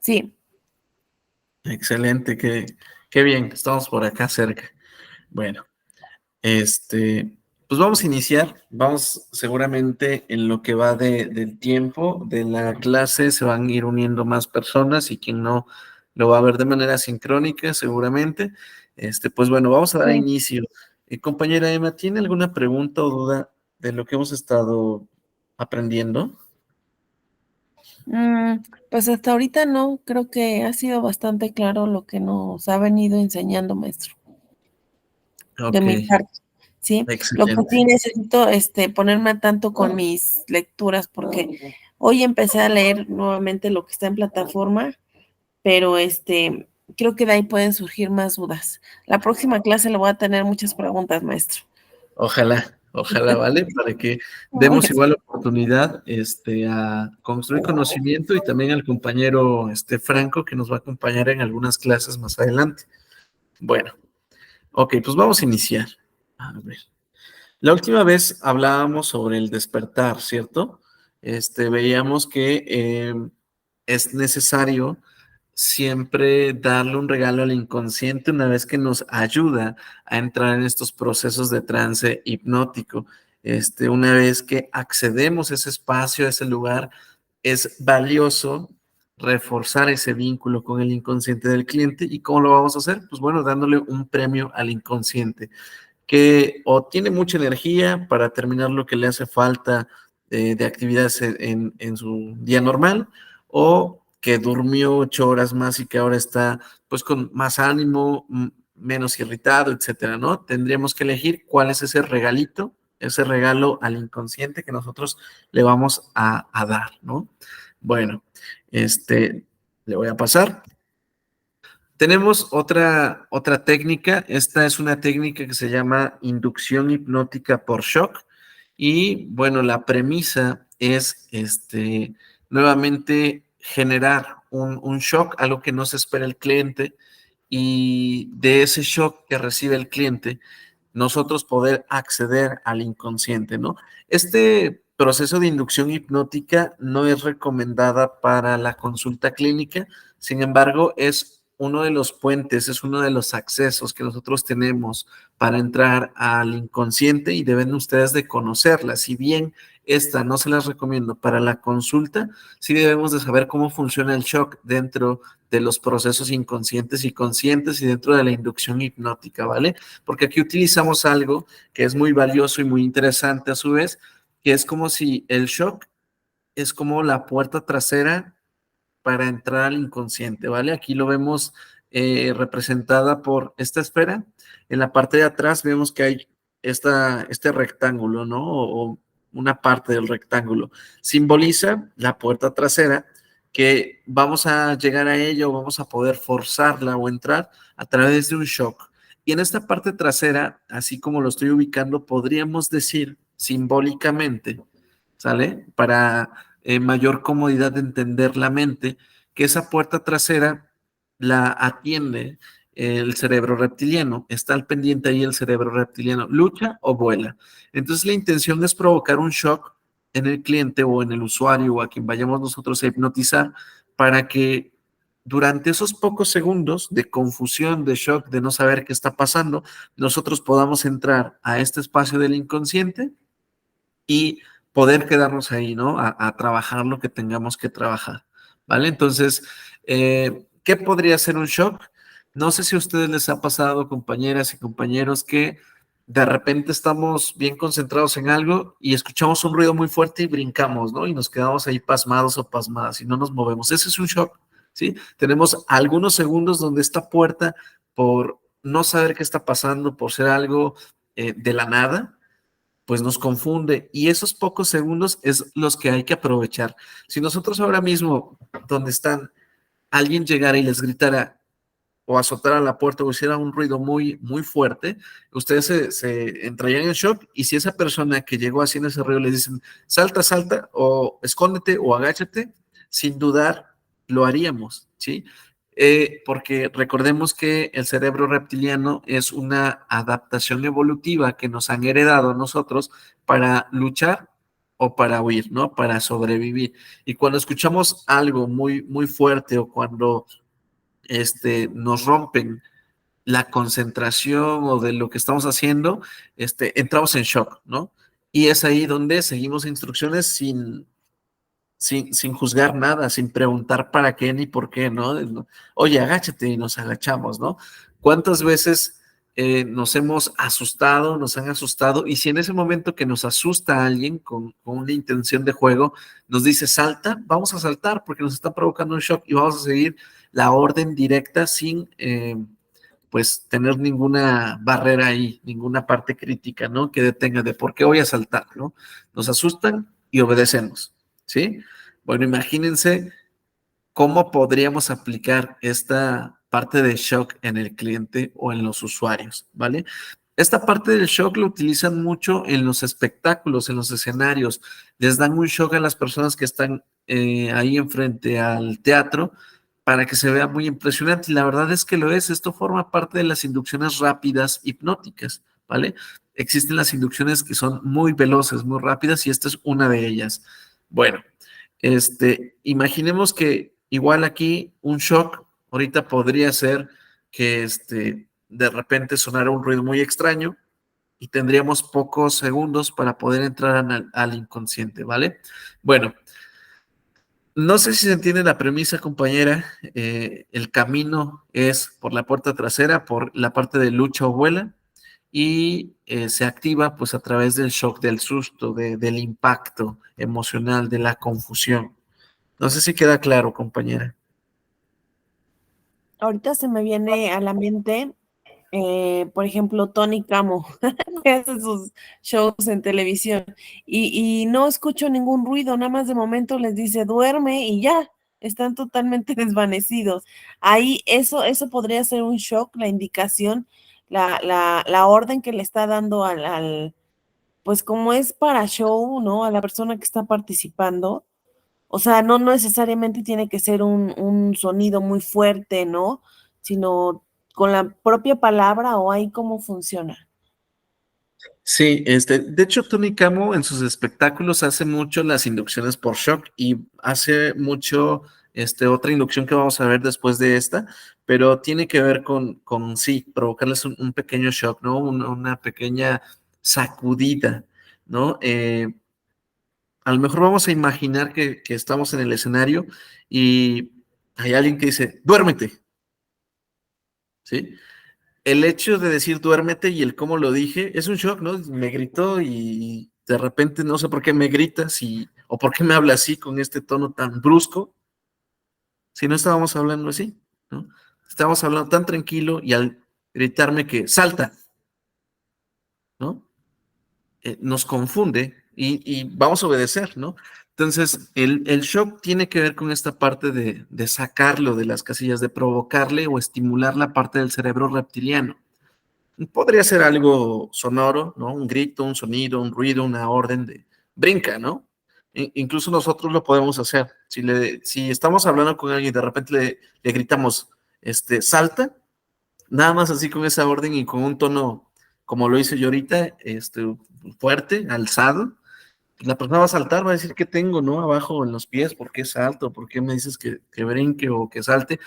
Sí. Excelente, qué bien, estamos por acá cerca. Bueno, pues vamos a iniciar, vamos seguramente en lo que va del tiempo de la clase, se van a ir uniendo más personas y quien no lo va a ver de manera sincrónica seguramente. Pues bueno, vamos a dar Sí. inicio. Compañera Emma, ¿tiene alguna pregunta o duda de lo que hemos estado aprendiendo? Pues hasta ahorita no, creo que ha sido bastante claro lo que nos ha venido enseñando, maestro, de Ok, mi parte, ¿sí? Lo que excelente. sí necesito, ponerme al tanto con mis lecturas, porque hoy empecé a leer nuevamente lo que está en plataforma, pero creo que de ahí pueden surgir más dudas. La próxima clase le voy a tener muchas preguntas, maestro. Ojalá, ¿vale? Para que Ay, demos igual oportunidad, a construir conocimiento y también al compañero, Franco, que nos va a acompañar en algunas clases más adelante. Bueno, ok, pues vamos a iniciar. A ver. La última vez hablábamos sobre el despertar, ¿cierto? Veíamos que es necesario siempre darle un regalo al inconsciente una vez que nos ayuda a entrar en estos procesos de trance hipnótico. Una vez que accedemos a ese espacio, a ese lugar, es valioso reforzar ese vínculo con el inconsciente del cliente. ¿Y cómo lo vamos a hacer? Pues bueno, dándole un premio al inconsciente que o tiene mucha energía para terminar lo que le hace falta de actividades en su día normal, o que durmió 8 horas más y que ahora está pues con más ánimo, menos irritado, etcétera, ¿no? Tendríamos que elegir cuál es ese regalito, ese regalo al inconsciente que nosotros le vamos a dar, ¿no? Bueno, le voy a pasar. Tenemos otra técnica. Esta es una técnica que se llama inducción hipnótica por shock. Y bueno, la premisa es nuevamente generar un shock, algo que no se espera el cliente, y de ese shock que recibe el cliente, nosotros poder acceder al inconsciente, ¿no? Este proceso de inducción hipnótica no es recomendada para la consulta clínica, sin embargo, es uno de los puentes, es uno de los accesos que nosotros tenemos para entrar al inconsciente y deben ustedes de conocerla. Si bien esta no se las recomiendo para la consulta, sí debemos de saber cómo funciona el shock dentro de los procesos inconscientes y conscientes y dentro de la inducción hipnótica, ¿vale? Porque aquí utilizamos algo que es muy valioso y muy interesante a su vez, que es como si el shock es como la puerta trasera para entrar al inconsciente, ¿vale? Aquí lo vemos representada por esta esfera. En la parte de atrás vemos que hay este rectángulo, ¿no? O una parte del rectángulo. Simboliza la puerta trasera que vamos a llegar a ella o vamos a poder forzarla o entrar a través de un shock. Y en esta parte trasera, así como lo estoy ubicando, podríamos decir simbólicamente, ¿sale? Para mayor comodidad de entender la mente, que esa puerta trasera la atiende el cerebro reptiliano, está al pendiente ahí el cerebro reptiliano, lucha o vuela. Entonces la intención es provocar un shock en el cliente o en el usuario o a quien vayamos nosotros a hipnotizar para que durante esos pocos segundos de confusión, de shock, de no saber qué está pasando, nosotros podamos entrar a este espacio del inconsciente y poder quedarnos ahí, ¿no? A trabajar lo que tengamos que trabajar, ¿vale? Entonces, ¿qué podría ser un shock? No sé si a ustedes les ha pasado, compañeras y compañeros, que de repente estamos bien concentrados en algo y escuchamos un ruido muy fuerte y brincamos, ¿no? Y nos quedamos ahí pasmados o pasmadas y no nos movemos. Ese es un shock, ¿sí? Tenemos algunos segundos donde esta puerta, por no saber qué está pasando, por ser algo de la nada, pues nos confunde y esos pocos segundos es los que hay que aprovechar. Si nosotros ahora mismo, donde están, alguien llegara y les gritara o azotara la puerta o hiciera un ruido muy, muy fuerte, ustedes se entrarían en shock y si esa persona que llegó haciendo ese ruido les dicen, salta, salta o escóndete o agáchate, sin dudar lo haríamos, ¿sí? Porque recordemos que el cerebro reptiliano es una adaptación evolutiva que nos han heredado nosotros para luchar o para huir, ¿no? Para sobrevivir. Y cuando escuchamos algo muy, muy fuerte o cuando nos rompen la concentración o de lo que estamos haciendo, entramos en shock, ¿no? Y es ahí donde seguimos instrucciones sin juzgar nada, sin preguntar para qué ni por qué, ¿no? Oye, agáchate y nos agachamos, ¿no? ¿Cuántas veces nos hemos asustado, nos han asustado? Y si en ese momento que nos asusta a alguien con una intención de juego, nos dice salta, vamos a saltar porque nos está provocando un shock y vamos a seguir la orden directa sin, pues, tener ninguna barrera ahí, ninguna parte crítica, ¿no? Que detenga de por qué voy a saltar, ¿no? Nos asustan y obedecemos, ¿sí? Bueno, imagínense cómo podríamos aplicar esta parte de shock en el cliente o en los usuarios, ¿vale? Esta parte del shock lo utilizan mucho en los espectáculos, en los escenarios. Les dan un shock a las personas que están ahí enfrente al teatro para que se vea muy impresionante. Y la verdad es que lo es. Esto forma parte de las inducciones rápidas hipnóticas, ¿vale? Existen las inducciones que son muy veloces, muy rápidas, y esta es una de ellas. Bueno, imaginemos que igual aquí un shock ahorita podría ser que de repente sonara un ruido muy extraño y tendríamos pocos segundos para poder entrar al inconsciente, ¿vale? Bueno, no sé si se entiende la premisa, compañera. El camino es por la puerta trasera, por la parte de lucha o vuela, y se activa pues a través del shock, del susto, del impacto emocional, de la confusión. No sé si queda claro, compañera. Ahorita se me viene a la mente, por ejemplo, Tony Camo, que hace sus shows en televisión y no escucho ningún ruido, nada más de momento les dice duerme y ya, están totalmente desvanecidos. Ahí eso podría ser un shock, la indicación, la orden que le está dando pues como es para show, ¿no? A la persona que está participando. O sea, no necesariamente tiene que ser un sonido muy fuerte, ¿no? Sino con la propia palabra o ahí cómo funciona. Sí, de hecho, Tony Camo en sus espectáculos hace mucho las inducciones por shock y hace mucho, otra inducción que vamos a ver después de esta, pero tiene que ver con sí, provocarles un pequeño shock, ¿no? Una pequeña sacudida, ¿no? A lo mejor vamos a imaginar que estamos en el escenario y hay alguien que dice, duérmete, ¿sí? El hecho de decir duérmete y el cómo lo dije es un shock, ¿no? Me gritó y de repente no sé por qué me gritas o por qué me habla así con este tono tan brusco, si no estábamos hablando así, ¿no? Estábamos hablando tan tranquilo y al gritarme que salta, ¿no? Nos confunde y vamos a obedecer, ¿no? Entonces, el shock tiene que ver con esta parte de sacarlo de las casillas, de provocarle o estimular la parte del cerebro reptiliano. Podría ser algo sonoro, ¿no? Un grito, un sonido, un ruido, una orden de brinca, ¿no? Incluso nosotros lo podemos hacer. Si estamos hablando con alguien y de repente le gritamos, salta, nada más así con esa orden y con un tono, como lo hice yo ahorita, fuerte, alzado, la persona va a saltar, va a decir, ¿qué tengo, no? Abajo en los pies, ¿por qué salto? ¿Por qué me dices que brinque o que salte?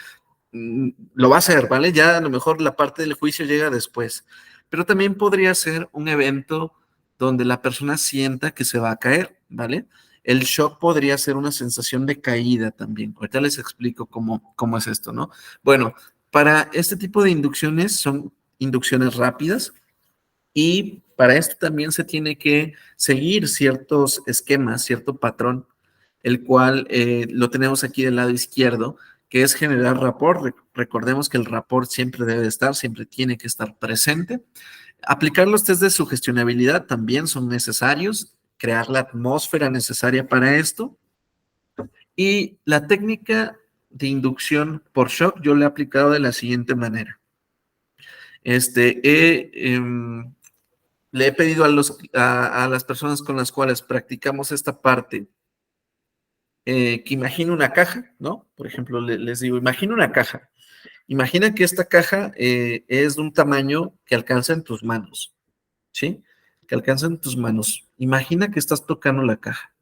Lo va a hacer, ¿vale? Ya a lo mejor la parte del juicio llega después, pero también podría ser un evento donde la persona sienta que se va a caer, ¿vale? El shock podría ser una sensación de caída también. Ahorita les explico cómo es esto, ¿no? Bueno, para este tipo de inducciones son inducciones rápidas y para esto también se tiene que seguir ciertos esquemas, cierto patrón, el cual lo tenemos aquí del lado izquierdo, que es generar rapport. Recordemos que el rapport siempre debe estar, siempre tiene que estar presente. Aplicar los test de sugestionabilidad también son necesarios, crear la atmósfera necesaria para esto. Y la técnica de inducción por shock yo la he aplicado de la siguiente manera. Le he pedido a las personas con las cuales practicamos esta parte que imagine una caja, ¿no? Por ejemplo, les digo, imagina una caja. Imagina que esta caja es de un tamaño que alcanza en tus manos, ¿sí? que alcancen tus manos. Imagina que estás tocando la caja.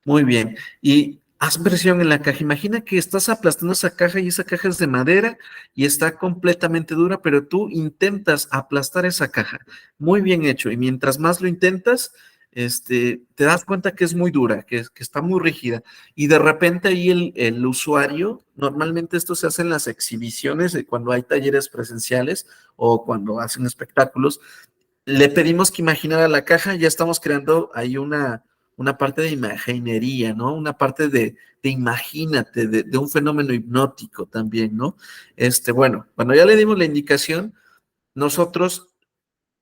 Muy bien. Y haz presión en la caja. Imagina que estás aplastando esa caja y esa caja es de madera y está completamente dura, pero tú intentas aplastar esa caja. Muy bien hecho. Y mientras más lo intentas, te das cuenta que es muy dura, que está muy rígida. Y de repente ahí el usuario, normalmente esto se hace en las exhibiciones, cuando hay talleres presenciales o cuando hacen espectáculos, le pedimos que imaginara la caja, ya estamos creando ahí una parte de imaginería, ¿no? Una parte de imagínate, de un fenómeno hipnótico también, ¿no? Bueno, cuando ya le dimos la indicación, nosotros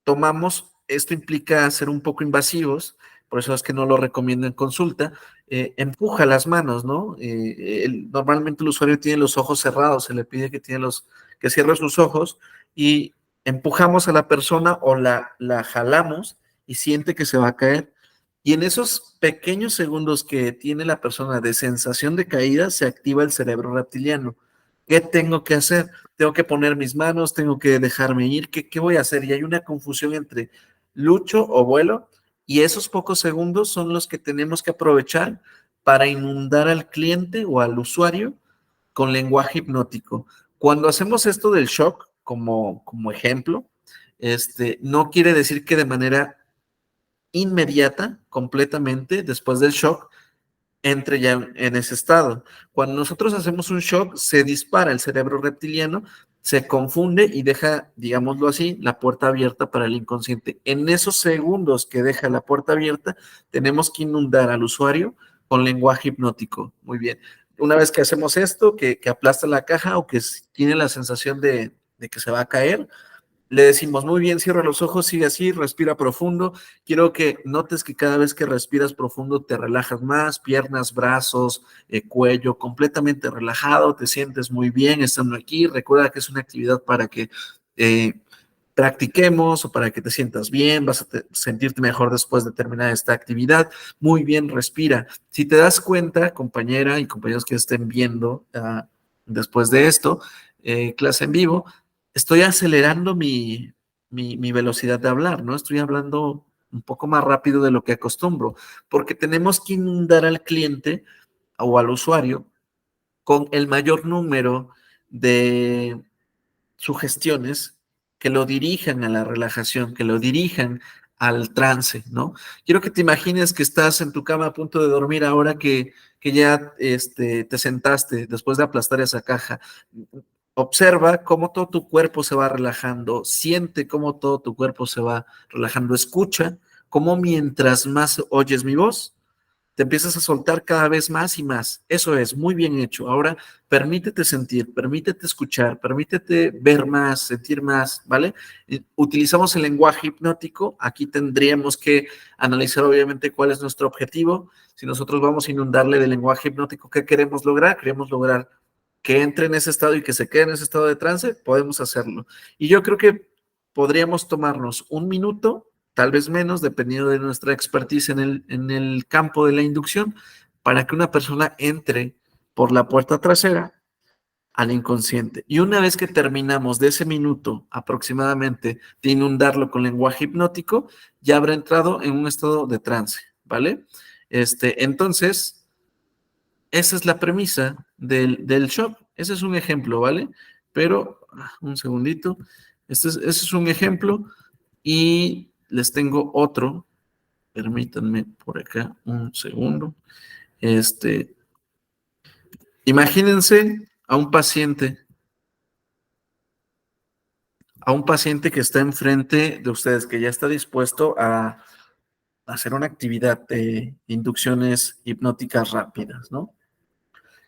tomamos, esto implica ser un poco invasivos, por eso es que no lo recomiendo en consulta, empuja las manos, ¿no? Normalmente el usuario tiene los ojos cerrados, se le pide que cierre sus ojos y empujamos a la persona o la jalamos y siente que se va a caer. Y en esos pequeños segundos que tiene la persona de sensación de caída, se activa el cerebro reptiliano. ¿Qué tengo que hacer? Tengo que poner mis manos, tengo que dejarme ir, ¿qué voy a hacer? Y hay una confusión entre lucho o vuelo, y esos pocos segundos son los que tenemos que aprovechar para inundar al cliente o al usuario con lenguaje hipnótico. Cuando hacemos esto del shock, como ejemplo, no quiere decir que de manera inmediata, completamente, después del shock, entre ya en ese estado. Cuando nosotros hacemos un shock, se dispara el cerebro reptiliano, se confunde y deja, digámoslo así, la puerta abierta para el inconsciente. En esos segundos que deja la puerta abierta, tenemos que inundar al usuario con lenguaje hipnótico. Muy bien. Una vez que hacemos esto, que aplasta la caja o que tiene la sensación de que se va a caer, le decimos, muy bien, cierra los ojos, sigue así, respira profundo. Quiero que notes que cada vez que respiras profundo te relajas más, piernas, brazos, cuello, completamente relajado, te sientes muy bien estando aquí. Recuerda que es una actividad para que practiquemos o para que te sientas bien, vas a sentirte mejor después de terminar esta actividad. Muy bien, respira. Si te das cuenta, compañera y compañeros que estén viendo después de esto, clase en vivo, estoy acelerando mi velocidad de hablar, ¿no? Estoy hablando un poco más rápido de lo que acostumbro, porque tenemos que inundar al cliente o al usuario con el mayor número de sugestiones que lo dirijan a la relajación, que lo dirijan al trance, ¿no? Quiero que te imagines que estás en tu cama a punto de dormir ahora que ya te sentaste después de aplastar esa caja. Observa cómo todo tu cuerpo se va relajando, siente cómo todo tu cuerpo se va relajando, escucha cómo mientras más oyes mi voz, te empiezas a soltar cada vez más y más. Eso es, muy bien hecho. Ahora permítete sentir, permítete escuchar, permítete ver más, sentir más, ¿vale? Utilizamos el lenguaje hipnótico. Aquí tendríamos que analizar obviamente cuál es nuestro objetivo. Si nosotros vamos a inundarle de lenguaje hipnótico, ¿qué queremos lograr? Queremos lograr que entre en ese estado y que se quede en ese estado de trance, podemos hacerlo. Y yo creo que podríamos tomarnos un minuto, tal vez menos, dependiendo de nuestra expertise en el campo de la inducción, para que una persona entre por la puerta trasera al inconsciente. Y una vez que terminamos de ese minuto aproximadamente de inundarlo con lenguaje hipnótico, ya habrá entrado en un estado de trance, ¿vale? Entonces, esa es la premisa del shock. Ese es un ejemplo, ¿vale? Pero, un segundito. Ese es un ejemplo y les tengo otro. Permítanme por acá un segundo. Imagínense a un paciente que está enfrente de ustedes, que ya está dispuesto a hacer una actividad de inducciones hipnóticas rápidas, ¿no?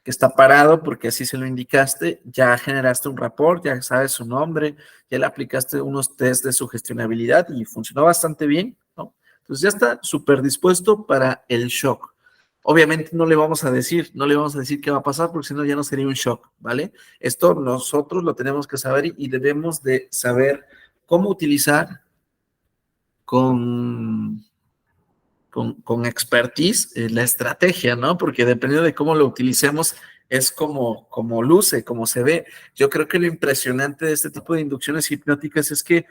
Que está parado porque así se lo indicaste, ya generaste un rapport, ya sabes su nombre, ya le aplicaste unos test de sugestionabilidad y funcionó bastante bien, ¿no? Entonces ya está súper dispuesto para el shock. Obviamente no le vamos a decir qué va a pasar porque si no ya no sería un shock, ¿vale? Esto nosotros lo tenemos que saber y debemos de saber cómo utilizar con con expertise la estrategia, ¿no? Porque dependiendo de cómo lo utilicemos, es como luce, como se ve. Yo creo que lo impresionante de este tipo de inducciones hipnóticas es que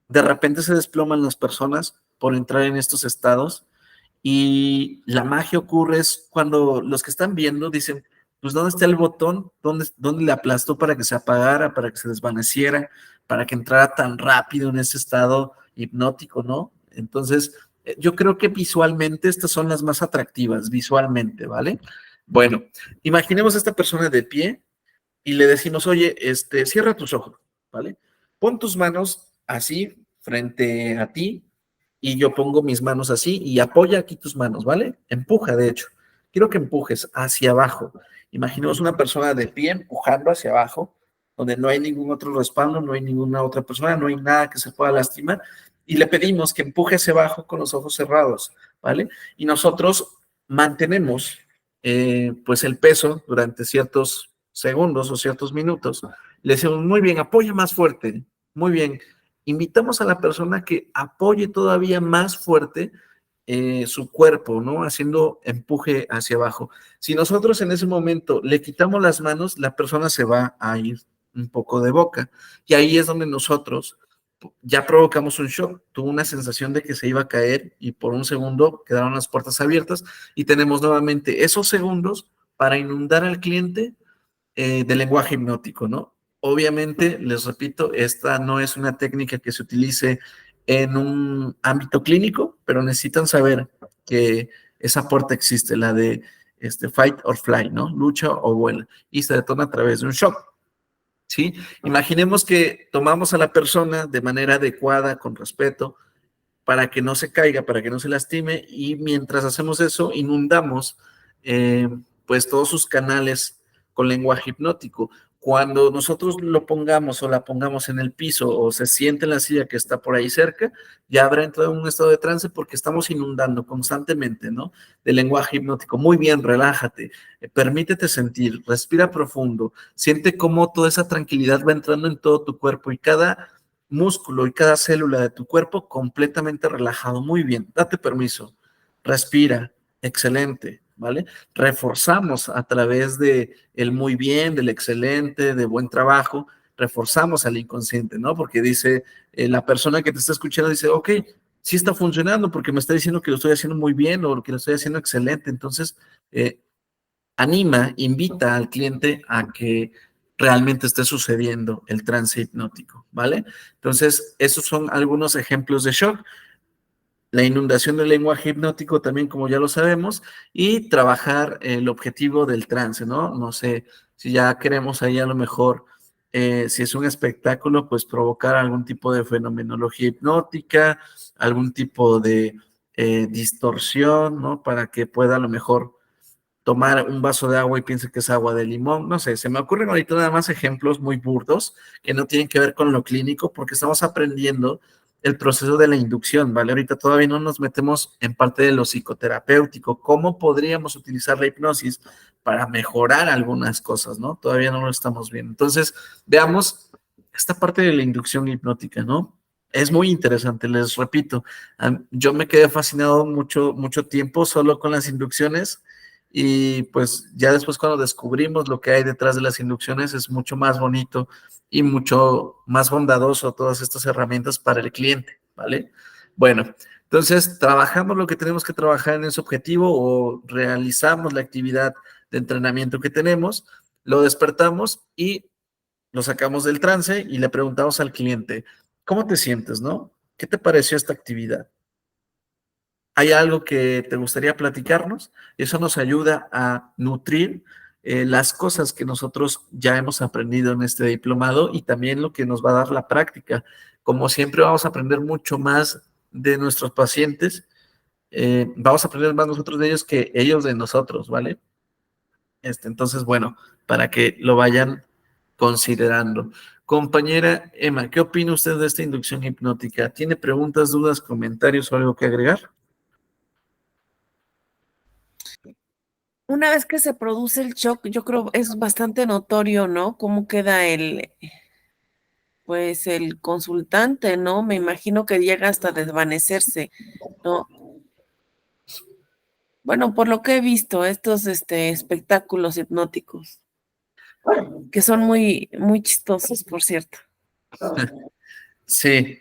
de repente se desploman las personas por entrar en estos estados. Y la magia ocurre es cuando los que están viendo dicen, pues ¿dónde está el botón? ¿Dónde le aplastó para que se apagara, para que se desvaneciera, para que entrara tan rápido en ese estado hipnótico, ¿no? Entonces, yo creo que visualmente estas son las más atractivas, visualmente, ¿vale? Bueno, imaginemos a esta persona de pie y le decimos, oye, cierra tus ojos, ¿vale? Pon tus manos así frente a ti y yo pongo mis manos así y apoya aquí tus manos, ¿vale? Empuja, de hecho. Quiero que empujes hacia abajo. Imaginemos una persona de pie empujando hacia abajo, donde no hay ningún otro respaldo, no hay ninguna otra persona, no hay nada que se pueda lastimar, y le pedimos que empuje hacia abajo con los ojos cerrados, ¿vale? Y nosotros mantenemos pues el peso durante ciertos segundos o ciertos minutos. Le decimos, muy bien, apoya más fuerte, muy bien. Invitamos a la persona que apoye todavía más fuerte su cuerpo, ¿no? Haciendo empuje hacia abajo. Si nosotros en ese momento le quitamos las manos, la persona se va a ir un poco de boca. Y ahí es donde nosotros ya provocamos un shock. Tuvo una sensación de que se iba a caer y por un segundo quedaron las puertas abiertas y tenemos nuevamente esos segundos para inundar al cliente de lenguaje hipnótico, ¿no? Obviamente, les repito, esta no es una técnica que se utilice en un ámbito clínico, pero necesitan saber que esa puerta existe, la de fight or fly, ¿no? Lucha o vuela, y se detona a través de un shock, ¿sí? Imaginemos que tomamos a la persona de manera adecuada, con respeto, para que no se caiga, para que no se lastime, y mientras hacemos eso, inundamos pues todos sus canales con lenguaje hipnótico. Cuando nosotros lo pongamos o la pongamos en el piso o se siente en la silla que está por ahí cerca, ya habrá entrado en un estado de trance porque estamos inundando constantemente, ¿no? De lenguaje hipnótico. Muy bien, relájate, permítete sentir, respira profundo, siente cómo toda esa tranquilidad va entrando en todo tu cuerpo y cada músculo y cada célula de tu cuerpo completamente relajado. Muy bien, date permiso, respira, excelente, ¿vale? Reforzamos a través de el muy bien, del excelente, de buen trabajo, reforzamos al inconsciente, ¿no? Porque dice, la persona que te está escuchando dice, ok, sí está funcionando porque me está diciendo que lo estoy haciendo muy bien o que lo estoy haciendo excelente. Entonces, anima, invita al cliente a que realmente esté sucediendo el trance hipnótico, ¿vale? Entonces, esos son algunos ejemplos de shock. La inundación del lenguaje hipnótico también, como ya lo sabemos, y trabajar el objetivo del trance, ¿no? No sé si ya queremos ahí a lo mejor, si es un espectáculo, pues provocar algún tipo de fenomenología hipnótica, algún tipo de distorsión, ¿no? Para que pueda a lo mejor tomar un vaso de agua y piense que es agua de limón. No sé, se me ocurren ahorita nada más ejemplos muy burdos que no tienen que ver con lo clínico porque estamos aprendiendo el proceso de la inducción, ¿vale? Ahorita todavía no nos metemos en parte de lo psicoterapéutico, cómo podríamos utilizar la hipnosis para mejorar algunas cosas, ¿no? Todavía no lo estamos viendo. Entonces, veamos esta parte de la inducción hipnótica, ¿no? Es muy interesante, les repito, yo me quedé fascinado mucho tiempo solo con las inducciones y pues ya después cuando descubrimos lo que hay detrás de las inducciones es mucho más bonito y mucho más bondadoso todas estas herramientas para el cliente, ¿vale? Bueno, entonces trabajamos lo que tenemos que trabajar en ese objetivo o realizamos la actividad de entrenamiento que tenemos, lo despertamos y lo sacamos del trance y le preguntamos al cliente, ¿cómo te sientes, no? ¿Qué te pareció esta actividad? ¿Hay algo que te gustaría platicarnos? Eso nos ayuda a nutrir las cosas que nosotros ya hemos aprendido en este diplomado y también lo que nos va a dar la práctica. Como siempre vamos a aprender mucho más de nuestros pacientes, vamos a aprender más nosotros de ellos que ellos de nosotros, ¿vale? Entonces, bueno, para que lo vayan considerando. Compañera Emma, ¿qué opina usted de esta inducción hipnótica? ¿Tiene preguntas, dudas, comentarios o algo que agregar? Una vez que se produce el shock, yo creo es bastante notorio, ¿no? Cómo queda pues el consultante, ¿no? Me imagino que llega hasta desvanecerse, ¿no? Bueno, por lo que he visto, estos espectáculos hipnóticos, que son muy chistosos, por cierto. Sí,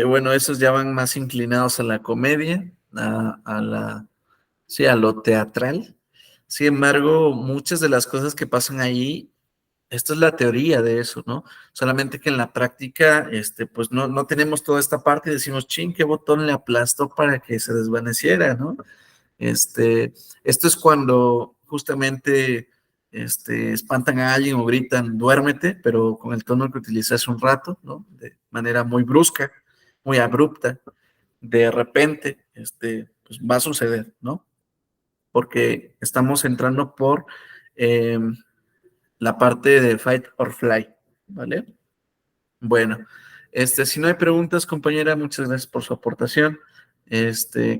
Bueno, esos ya van más inclinados a la comedia, sí, a lo teatral. Sin embargo, muchas de las cosas que pasan ahí, esto es la teoría de eso, ¿no? Solamente que en la práctica, pues no tenemos toda esta parte y decimos, ching, qué botón le aplastó para que se desvaneciera, ¿no? Esto es cuando justamente espantan a alguien o gritan, duérmete, pero con el tono que utilicé hace un rato, ¿no? De manera muy brusca, muy abrupta. De repente, pues va a suceder, ¿no? Porque estamos entrando por eh, la parte de fight or fly, ¿vale? Bueno, si no hay preguntas, compañera, muchas gracias por su aportación.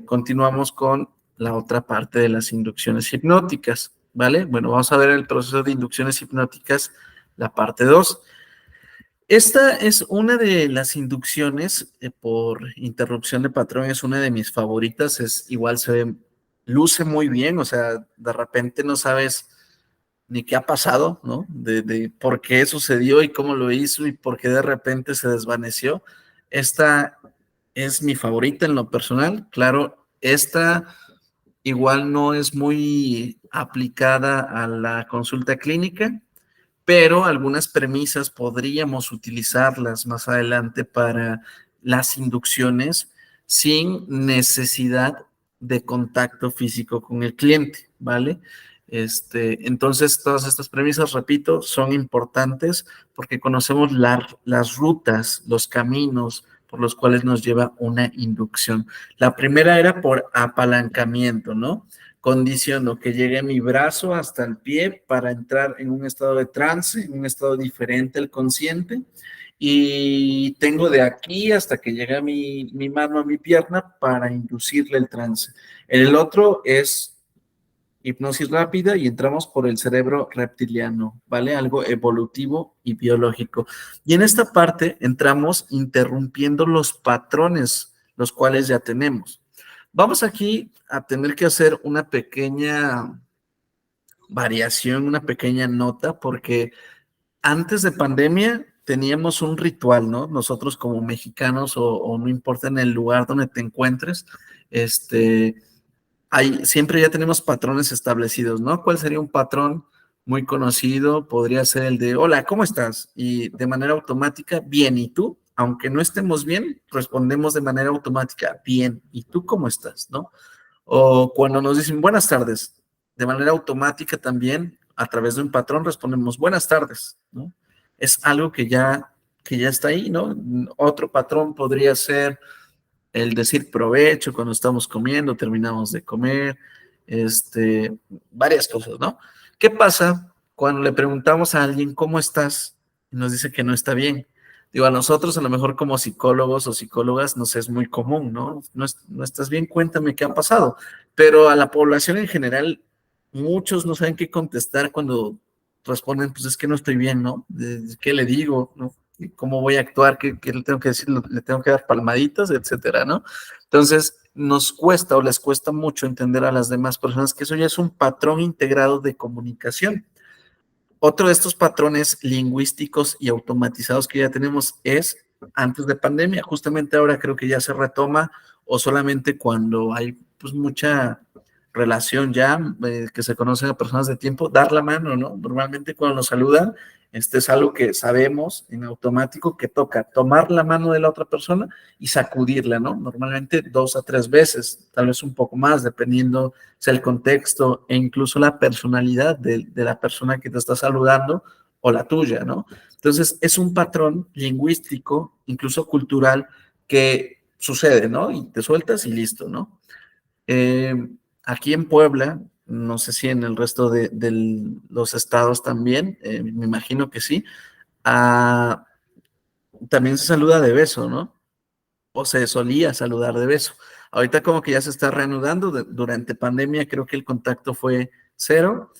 Continuamos con la otra parte de las inducciones hipnóticas, ¿vale? Bueno, vamos a ver el proceso de inducciones hipnóticas, la parte 2. Esta es una de las inducciones por interrupción de patrón, es una de mis favoritas, igual luce muy bien, o sea, de repente no sabes ni qué ha pasado, ¿no? De por qué sucedió y cómo lo hizo y por qué de repente se desvaneció. Esta es mi favorita en lo personal. Claro, esta igual no es muy aplicada a la consulta clínica, pero algunas premisas podríamos utilizarlas más adelante para las inducciones sin necesidad de contacto físico con el cliente, ¿vale? Entonces, todas estas premisas, repito, son importantes porque conocemos las rutas, los caminos por los cuales nos lleva una inducción. La primera era por apalancamiento, ¿no? Condiciono que llegue mi brazo hasta el pie para entrar en un estado de trance, en un estado diferente al consciente, y tengo de aquí hasta que llega mi mano a mi pierna para inducirle el trance. El otro es hipnosis rápida y entramos por el cerebro reptiliano, ¿vale? Algo evolutivo y biológico. Y en esta parte entramos interrumpiendo los patrones, los cuales ya tenemos. Vamos aquí a tener que hacer una pequeña variación, una pequeña nota, porque antes de pandemia teníamos un ritual, ¿no? Nosotros como mexicanos o no importa en el lugar donde te encuentres, siempre ya tenemos patrones establecidos, ¿no? ¿Cuál sería un patrón muy conocido? Podría ser el de, hola, ¿cómo estás? Y de manera automática, bien, ¿y tú? Aunque no estemos bien, respondemos de manera automática, bien, ¿y tú cómo estás? ¿No? O cuando nos dicen buenas tardes, de manera automática también, a través de un patrón, respondemos buenas tardes, ¿no? Es algo que ya está ahí, ¿no? Otro patrón podría ser el decir provecho cuando estamos comiendo, terminamos de comer, varias cosas, ¿no? ¿Qué pasa cuando le preguntamos a alguien cómo estás y nos dice que no está bien? Digo, a nosotros a lo mejor como psicólogos o psicólogas nos es muy común, ¿no? No estás bien, cuéntame qué ha pasado. Pero a la población en general, muchos no saben qué contestar cuando responden, pues es que no estoy bien, ¿no? ¿Qué le digo? ¿No? ¿Cómo voy a actuar? ¿Qué le tengo que decir? ¿Le tengo que dar palmaditas, etcétera, ¿no? Entonces, nos cuesta o les cuesta mucho entender a las demás personas que eso ya es un patrón integrado de comunicación. Otro de estos patrones lingüísticos y automatizados que ya tenemos es antes de pandemia. Justamente ahora creo que ya se retoma o solamente cuando hay pues mucha relación ya, que se conocen a personas de tiempo, dar la mano, ¿no? Normalmente cuando nos saludan, es algo que sabemos en automático que toca tomar la mano de la otra persona y sacudirla, ¿no? Normalmente 2 a 3 veces, tal vez un poco más, dependiendo sea el contexto e incluso la personalidad de la persona que te está saludando o la tuya, ¿no? Entonces, es un patrón lingüístico, incluso cultural, que sucede, ¿no? Y te sueltas y listo, ¿no? Eh, Aquí en Puebla, no sé si en el resto de los estados también, me imagino que sí, ah, también se saluda de beso, ¿no? O se solía saludar de beso. Ahorita como que ya se está reanudando, durante pandemia creo que el contacto fue cero,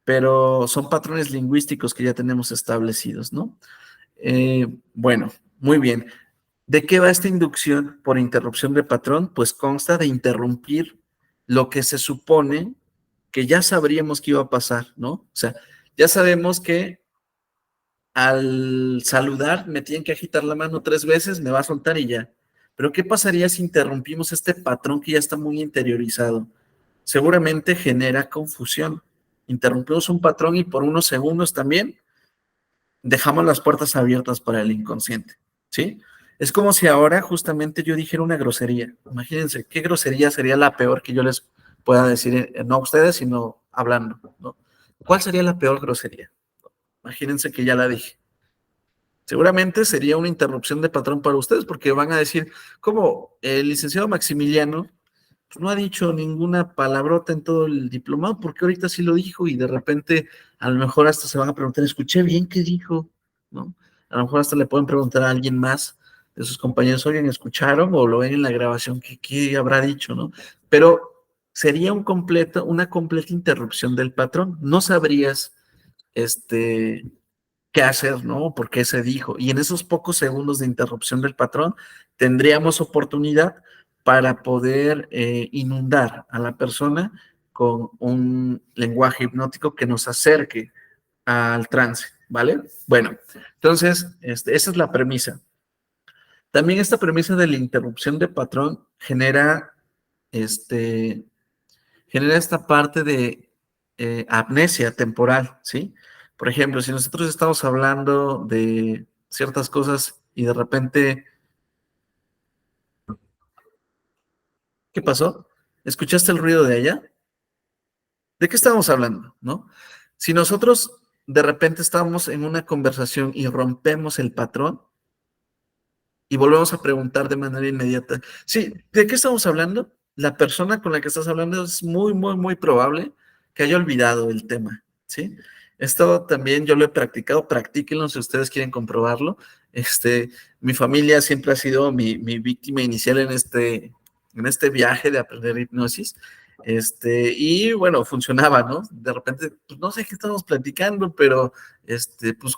pero son patrones lingüísticos que ya tenemos establecidos, ¿no? Bueno, muy bien. ¿De qué va esta inducción por interrupción de patrón? Pues consta de interrumpir lo que se supone que ya sabríamos que iba a pasar, ¿no? O sea, ya sabemos que al saludar me tienen que agitar la mano 3 veces, me va a soltar y ya. Pero ¿qué pasaría si interrumpimos este patrón que ya está muy interiorizado? Seguramente genera confusión. Interrumpimos un patrón y por unos segundos también dejamos las puertas abiertas para el inconsciente, ¿sí? Es como si ahora justamente yo dijera una grosería. Imagínense, ¿qué grosería sería la peor que yo les pueda decir, no a ustedes, sino hablando, ¿no? ¿Cuál sería la peor grosería? Imagínense que ya la dije. Seguramente sería una interrupción de patrón para ustedes, porque van a decir, ¿cómo el licenciado Maximiliano pues, no ha dicho ninguna palabrota en todo el diplomado? Porque ahorita sí lo dijo y de repente a lo mejor hasta se van a preguntar, ¿escuché bien qué dijo? ¿No? A lo mejor hasta le pueden preguntar a alguien más de sus compañeros, oigan, ¿escucharon? O lo ven en la grabación, ¿qué habrá dicho? ¿No? Pero sería una completa interrupción del patrón. No sabrías, qué hacer, ¿no? ¿Por qué se dijo? Y en esos pocos segundos de interrupción del patrón tendríamos oportunidad para poder inundar a la persona con un lenguaje hipnótico que nos acerque al trance, ¿vale? Bueno, entonces, esa es la premisa. También esta premisa de la interrupción de patrón este, genera esta parte de amnesia temporal, ¿sí? Por ejemplo, si nosotros estamos hablando de ciertas cosas y de repente, ¿qué pasó? ¿Escuchaste el ruido de allá? ¿De qué estábamos hablando, no? Si nosotros de repente estamos en una conversación y rompemos el patrón y volvemos a preguntar de manera inmediata, sí, ¿de qué estamos hablando? La persona con la que estás hablando es muy, muy, muy probable que haya olvidado el tema, ¿sí? Esto también yo lo he practicado, practíquenlo si ustedes quieren comprobarlo. Mi familia siempre ha sido mi víctima inicial en este viaje de aprender hipnosis. Y bueno, funcionaba, ¿no? De repente, pues no sé qué estamos platicando, pero pues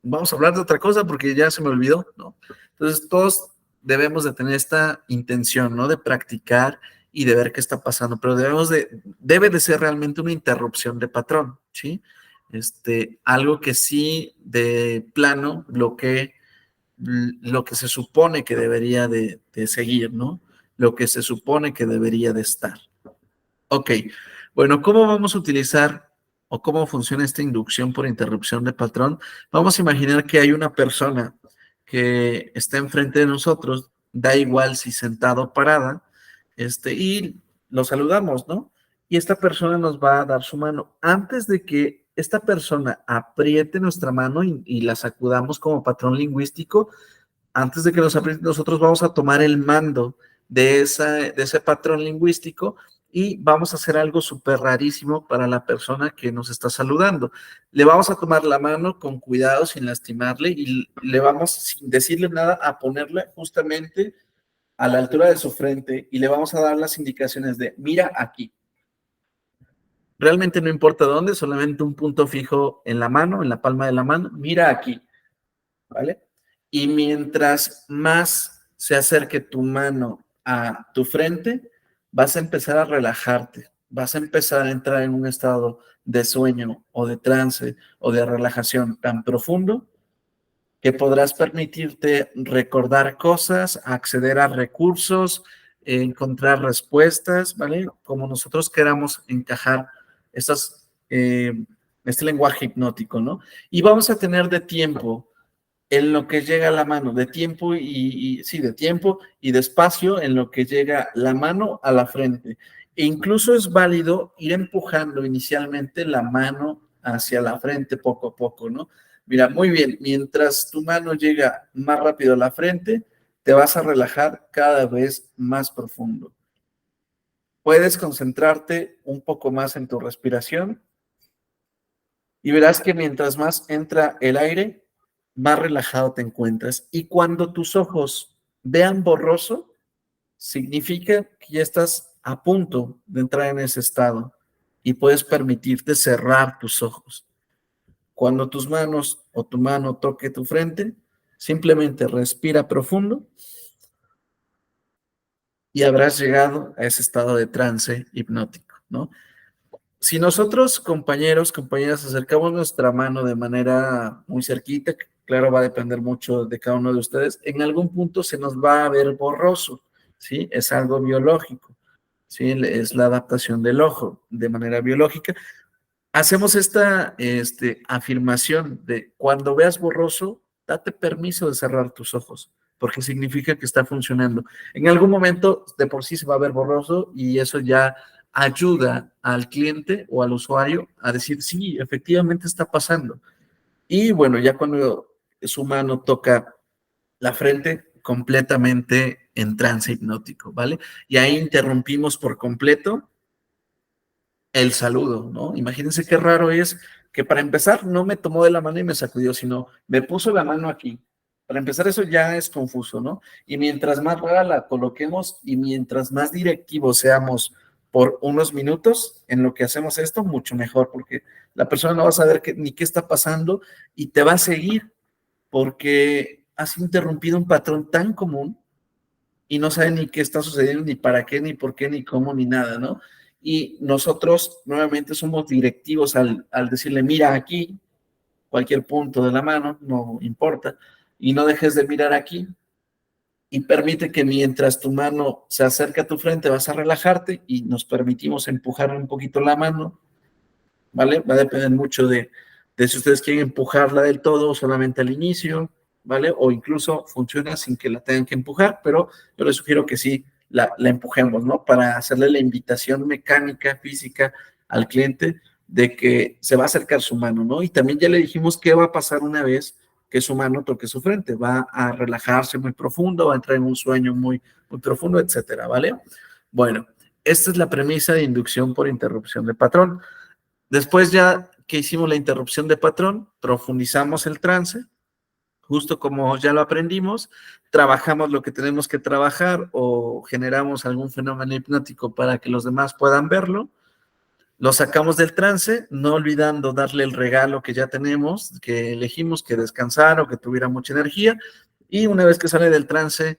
vamos a hablar de otra cosa porque ya se me olvidó, ¿no? Entonces, todos debemos de tener esta intención, ¿no? De practicar y de ver qué está pasando, pero debe de ser realmente una interrupción de patrón, ¿sí? Algo que sí de plano bloquee lo que se supone que debería de seguir, ¿no? Lo que se supone que debería de estar. Ok, bueno, ¿cómo vamos a utilizar o cómo funciona esta inducción por interrupción de patrón? Vamos a imaginar que hay una persona que está enfrente de nosotros, da igual si sentada o parada, y lo saludamos, ¿no? Y esta persona nos va a dar su mano. Antes de que esta persona apriete nuestra mano y la sacudamos como patrón lingüístico, antes de que nos apriete, nosotros vamos a tomar el mando de ese patrón lingüístico y vamos a hacer algo súper rarísimo para la persona que nos está saludando. Le vamos a tomar la mano con cuidado, sin lastimarle, y le vamos, sin decirle nada, a ponerle justamente a la altura de su frente y le vamos a dar las indicaciones de, mira aquí. Realmente no importa dónde, solamente un punto fijo en la mano, en la palma de la mano, mira aquí, ¿vale? Y mientras más se acerque tu mano a tu frente, vas a empezar a relajarte, vas a empezar a entrar en un estado de sueño o de trance o de relajación tan profundo que podrás permitirte recordar cosas, acceder a recursos, encontrar respuestas, ¿vale? Como nosotros queramos encajar este lenguaje hipnótico, ¿no? Y vamos a tener de tiempo en lo que llega la mano, de tiempo sí, de tiempo y de espacio en lo que llega la mano a la frente. E incluso es válido ir empujando inicialmente la mano hacia la frente poco a poco, ¿no? Mira, muy bien, mientras tu mano llega más rápido a la frente, te vas a relajar cada vez más profundo. Puedes concentrarte un poco más en tu respiración y verás que mientras más entra el aire, más relajado te encuentras. Y cuando tus ojos vean borroso, significa que ya estás a punto de entrar en ese estado y puedes permitirte cerrar tus ojos. Cuando tus manos o tu mano toque tu frente, simplemente respira profundo y habrás llegado a ese estado de trance hipnótico, ¿no? Si nosotros, compañeros, compañeras, acercamos nuestra mano de manera muy cerquita, claro, va a depender mucho de cada uno de ustedes, en algún punto se nos va a ver borroso, ¿sí? Es algo biológico, ¿sí? Es la adaptación del ojo de manera biológica. Hacemos esta afirmación de cuando veas borroso, date permiso de cerrar tus ojos, porque significa que está funcionando. En algún momento de por sí se va a ver borroso y eso ya ayuda al cliente o al usuario a decir, sí, efectivamente está pasando. Y bueno, ya cuando su mano toca la frente, completamente en trance hipnótico, ¿vale? Y ahí interrumpimos por completo el saludo, ¿no? Imagínense qué raro es que para empezar no me tomó de la mano y me sacudió, sino me puso la mano aquí. Para empezar eso ya es confuso, ¿no? Y mientras más rara la coloquemos y mientras más directivos seamos por unos minutos en lo que hacemos esto, mucho mejor, porque la persona no va a saber ni qué está pasando y te va a seguir porque has interrumpido un patrón tan común y no sabe ni qué está sucediendo, ni para qué, ni por qué, ni cómo, ni nada, ¿no? Y nosotros nuevamente somos directivos al decirle, mira aquí, cualquier punto de la mano, no importa, y no dejes de mirar aquí, y permite que mientras tu mano se acerca a tu frente vas a relajarte y nos permitimos empujar un poquito la mano, ¿vale? Va a depender mucho de si ustedes quieren empujarla del todo o solamente al inicio, ¿vale? O incluso funciona sin que la tengan que empujar, pero yo les sugiero que sí la empujemos, ¿no? Para hacerle la invitación mecánica, física al cliente de que se va a acercar su mano, ¿no? Y también ya le dijimos qué va a pasar una vez que su mano toque su frente. Va a relajarse muy profundo, va a entrar en un sueño muy, muy profundo, etcétera, ¿vale? Bueno, esta es la premisa de inducción por interrupción de patrón. Después ya que hicimos la interrupción de patrón, profundizamos el trance, justo como ya lo aprendimos, trabajamos lo que tenemos que trabajar o generamos algún fenómeno hipnótico para que los demás puedan verlo, lo sacamos del trance, no olvidando darle el regalo que ya tenemos, que elegimos, que descansara o que tuviera mucha energía, y una vez que sale del trance,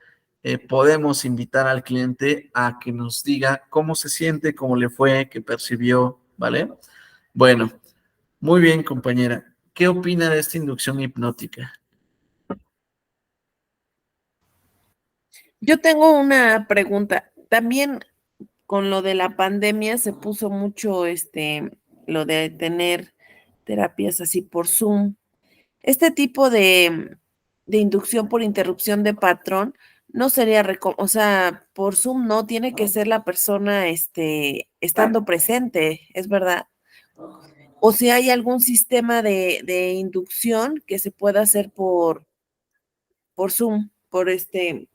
podemos invitar al cliente a que nos diga cómo se siente, cómo le fue, qué percibió, ¿vale? Bueno, muy bien, compañera. ¿Qué opina de esta inducción hipnótica? Yo tengo una pregunta. También con lo de la pandemia se puso mucho lo de tener terapias así por Zoom. Este tipo de inducción por interrupción de patrón no sería, o sea, por Zoom no tiene que ser la persona estando presente, ¿es verdad? O si hay algún sistema de inducción que se pueda hacer por Zoom, por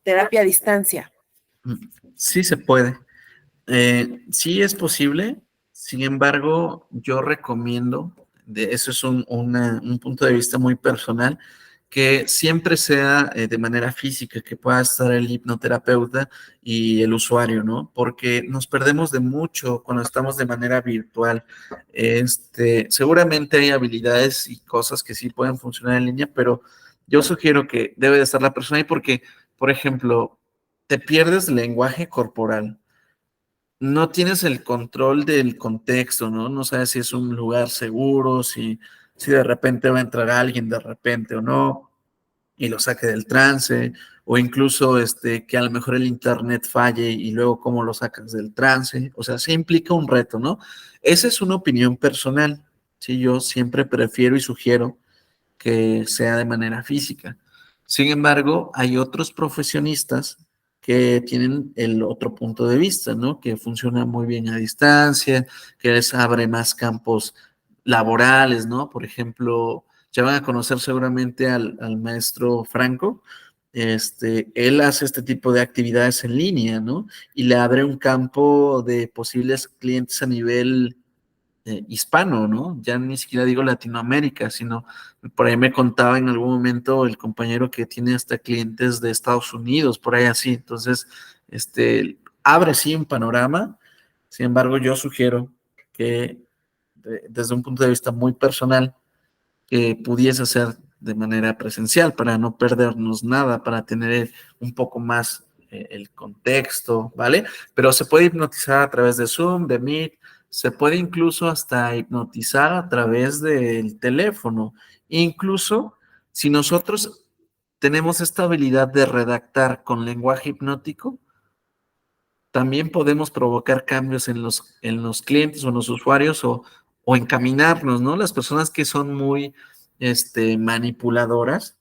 terapia a distancia. Sí se puede. Sí es posible. Sin embargo, yo recomiendo, eso es un punto de vista muy personal, que siempre sea de manera física, que pueda estar el hipnoterapeuta y el usuario, ¿no? Porque nos perdemos de mucho cuando estamos de manera virtual. Seguramente hay habilidades y cosas que sí pueden funcionar en línea, pero yo sugiero que debe de estar la persona ahí porque, por ejemplo, te pierdes lenguaje corporal, no tienes el control del contexto, ¿no? No sabes si es un lugar seguro, si de repente va a entrar alguien de repente o no, y lo saque del trance, o incluso que a lo mejor el internet falle y luego cómo lo sacas del trance. O sea, sí implica un reto, ¿no? Esa es una opinión personal. Sí, yo siempre prefiero y sugiero que sea de manera física. Sin embargo, hay otros profesionistas que tienen el otro punto de vista, ¿no? Que funciona muy bien a distancia, que les abre más campos laborales, ¿no? Por ejemplo, ya van a conocer seguramente al maestro Franco. Él hace este tipo de actividades en línea, ¿no? Y le abre un campo de posibles clientes a nivel hispano, ¿no? Ya ni siquiera digo Latinoamérica, sino por ahí me contaba en algún momento el compañero que tiene hasta clientes de Estados Unidos, por ahí así. Entonces, abre sí un panorama. Sin embargo, yo sugiero que desde un punto de vista muy personal, que pudiese ser de manera presencial para no perdernos nada, para tener un poco más el contexto, ¿vale? Pero se puede hipnotizar a través de Zoom, de Meet, se puede incluso hasta hipnotizar a través del teléfono. Incluso si nosotros tenemos esta habilidad de redactar con lenguaje hipnótico, también podemos provocar cambios en los clientes o en los usuarios o encaminarnos, ¿no? Las personas que son muy manipuladoras,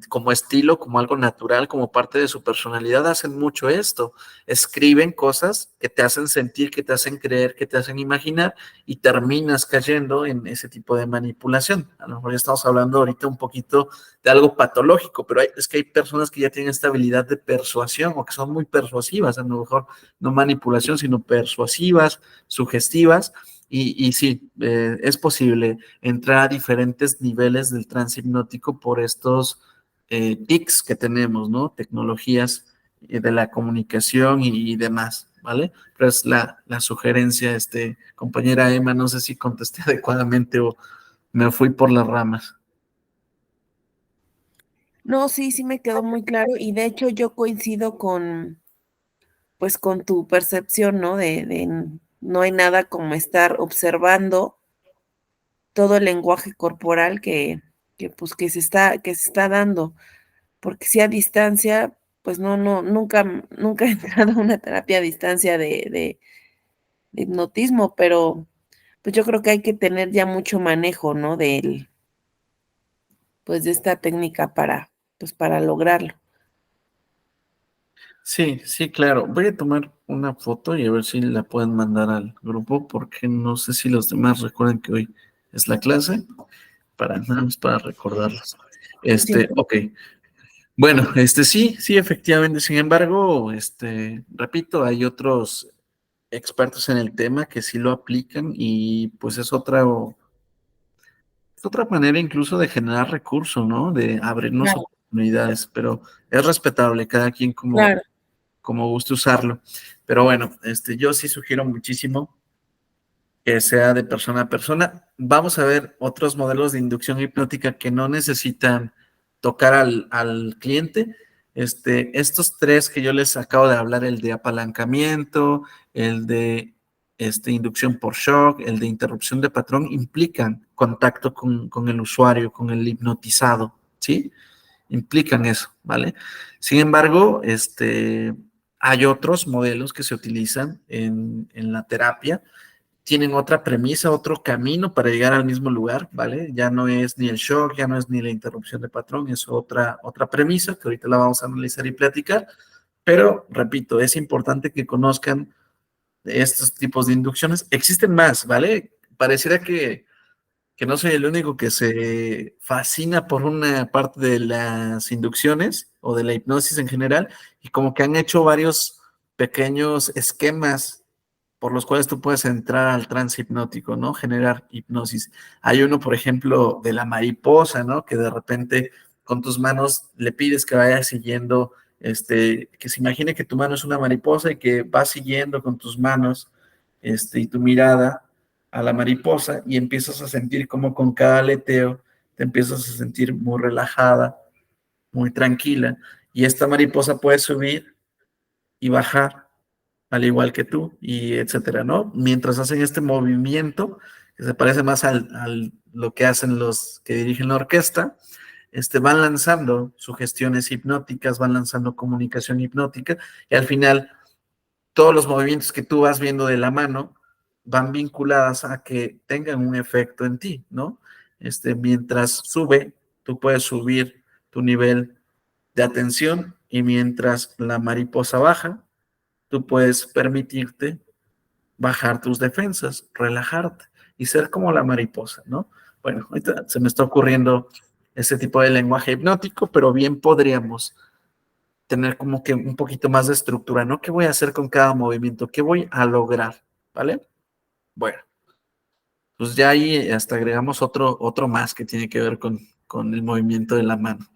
como estilo, como algo natural, como parte de su personalidad, hacen mucho esto. Escriben cosas que te hacen sentir, que te hacen creer, que te hacen imaginar y terminas cayendo en ese tipo de manipulación. A lo mejor ya estamos hablando ahorita un poquito de algo patológico, pero es que hay personas que ya tienen esta habilidad de persuasión o que son muy persuasivas, a lo mejor no manipulación, sino persuasivas, sugestivas. Y sí, es posible entrar a diferentes niveles del trance hipnótico por estos TICs que tenemos, ¿no? Tecnologías de la comunicación y demás, ¿vale? Pero es la sugerencia, compañera Emma, no sé si contesté adecuadamente o me fui por las ramas. No, sí, sí me quedó muy claro y de hecho yo coincido con, pues con tu percepción, ¿no? No hay nada como estar observando todo el lenguaje corporal pues que se está dando, porque si a distancia, pues nunca he entrado a una terapia a distancia de hipnotismo, pero pues yo creo que hay que tener ya mucho manejo, ¿no? Pues de esta técnica pues para lograrlo. Sí, sí, claro. Voy a tomar una foto y a ver si la pueden mandar al grupo, porque no sé si los demás recuerdan que hoy es la clase, nada más para recordarlos. Sí, Ok. Bueno, sí, sí, efectivamente. Sin embargo, repito, hay otros expertos en el tema que sí lo aplican y pues es otra manera incluso de generar recursos, ¿no? De abrirnos claro, oportunidades, pero es respetable cada quien claro. como guste usarlo. Pero bueno, yo sí sugiero muchísimo que sea de persona a persona. Vamos a ver otros modelos de inducción hipnótica que no necesitan tocar al cliente. Estos tres que yo les acabo de hablar, el de apalancamiento, el de inducción por shock, el de interrupción de patrón, implican contacto con el usuario, con el hipnotizado, ¿sí? Implican eso, ¿vale? Sin embargo, hay otros modelos que se utilizan en la terapia, tienen otra premisa, otro camino para llegar al mismo lugar, ¿vale? Ya no es ni el shock, ya no es ni la interrupción de patrón, es otra premisa que ahorita la vamos a analizar y platicar, pero repito, es importante que conozcan estos tipos de inducciones. Existen más, ¿vale? Pareciera que no soy el único que se fascina por una parte de las inducciones o de la hipnosis en general, y como que han hecho varios pequeños esquemas por los cuales tú puedes entrar al trance hipnótico, ¿no? Generar hipnosis. Hay uno, por ejemplo, de la mariposa, ¿no? Que de repente con tus manos le pides que vaya siguiendo, que se imagine que tu mano es una mariposa y que va siguiendo con tus manos, y tu mirada a la mariposa y empiezas a sentir como con cada aleteo te empiezas a sentir muy relajada, muy tranquila, y esta mariposa puede subir y bajar al igual que tú, y etcétera, ¿no? Mientras hacen este movimiento, que se parece más al lo que hacen los que dirigen la orquesta, van lanzando sugestiones hipnóticas, van lanzando comunicación hipnótica, y al final todos los movimientos que tú vas viendo de la mano van vinculadas a que tengan un efecto en ti, ¿no? Mientras sube, tú puedes subir tu nivel de atención, y mientras la mariposa baja, tú puedes permitirte bajar tus defensas, relajarte y ser como la mariposa, ¿no? Bueno, ahorita se me está ocurriendo ese tipo de lenguaje hipnótico, pero bien podríamos tener como que un poquito más de estructura, ¿no? ¿Qué voy a hacer con cada movimiento? ¿Qué voy a lograr? ¿Vale? Bueno, pues ya ahí hasta agregamos otro más que tiene que ver con el movimiento de la mano.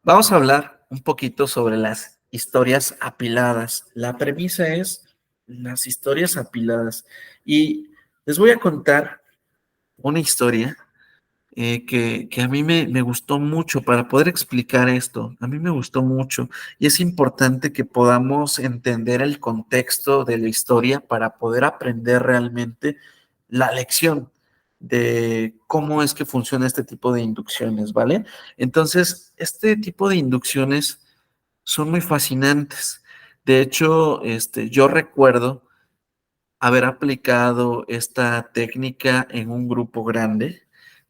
Vamos a hablar un poquito sobre las historias apiladas. La premisa es las historias apiladas. Y les voy a contar una historia que a mí me gustó mucho para poder explicar esto. A mí me gustó mucho y es importante que podamos entender el contexto de la historia para poder aprender realmente la lección de cómo es que funciona este tipo de inducciones, ¿vale? Entonces, este tipo de inducciones son muy fascinantes. De hecho, yo recuerdo haber aplicado esta técnica en un grupo grande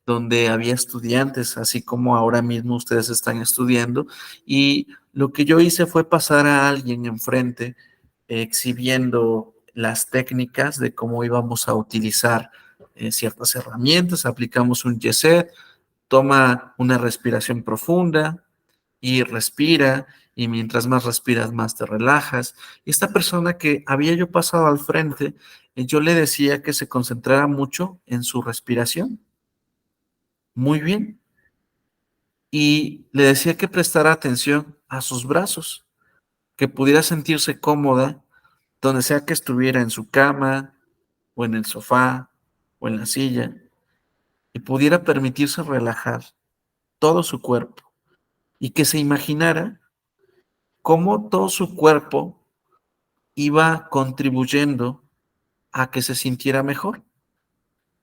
donde había estudiantes, así como ahora mismo ustedes están estudiando, y lo que yo hice fue pasar a alguien enfrente exhibiendo las técnicas de cómo íbamos a utilizar ciertas herramientas. Aplicamos un YESET, toma una respiración profunda y respira, y mientras más respiras, más te relajas. Y esta persona que había yo pasado al frente, yo le decía que se concentrara mucho en su respiración. Muy bien. Y le decía que prestara atención a sus brazos, que pudiera sentirse cómoda donde sea que estuviera, en su cama o en el sofá o en la silla, y pudiera permitirse relajar todo su cuerpo y que se imaginara cómo todo su cuerpo iba contribuyendo a que se sintiera mejor.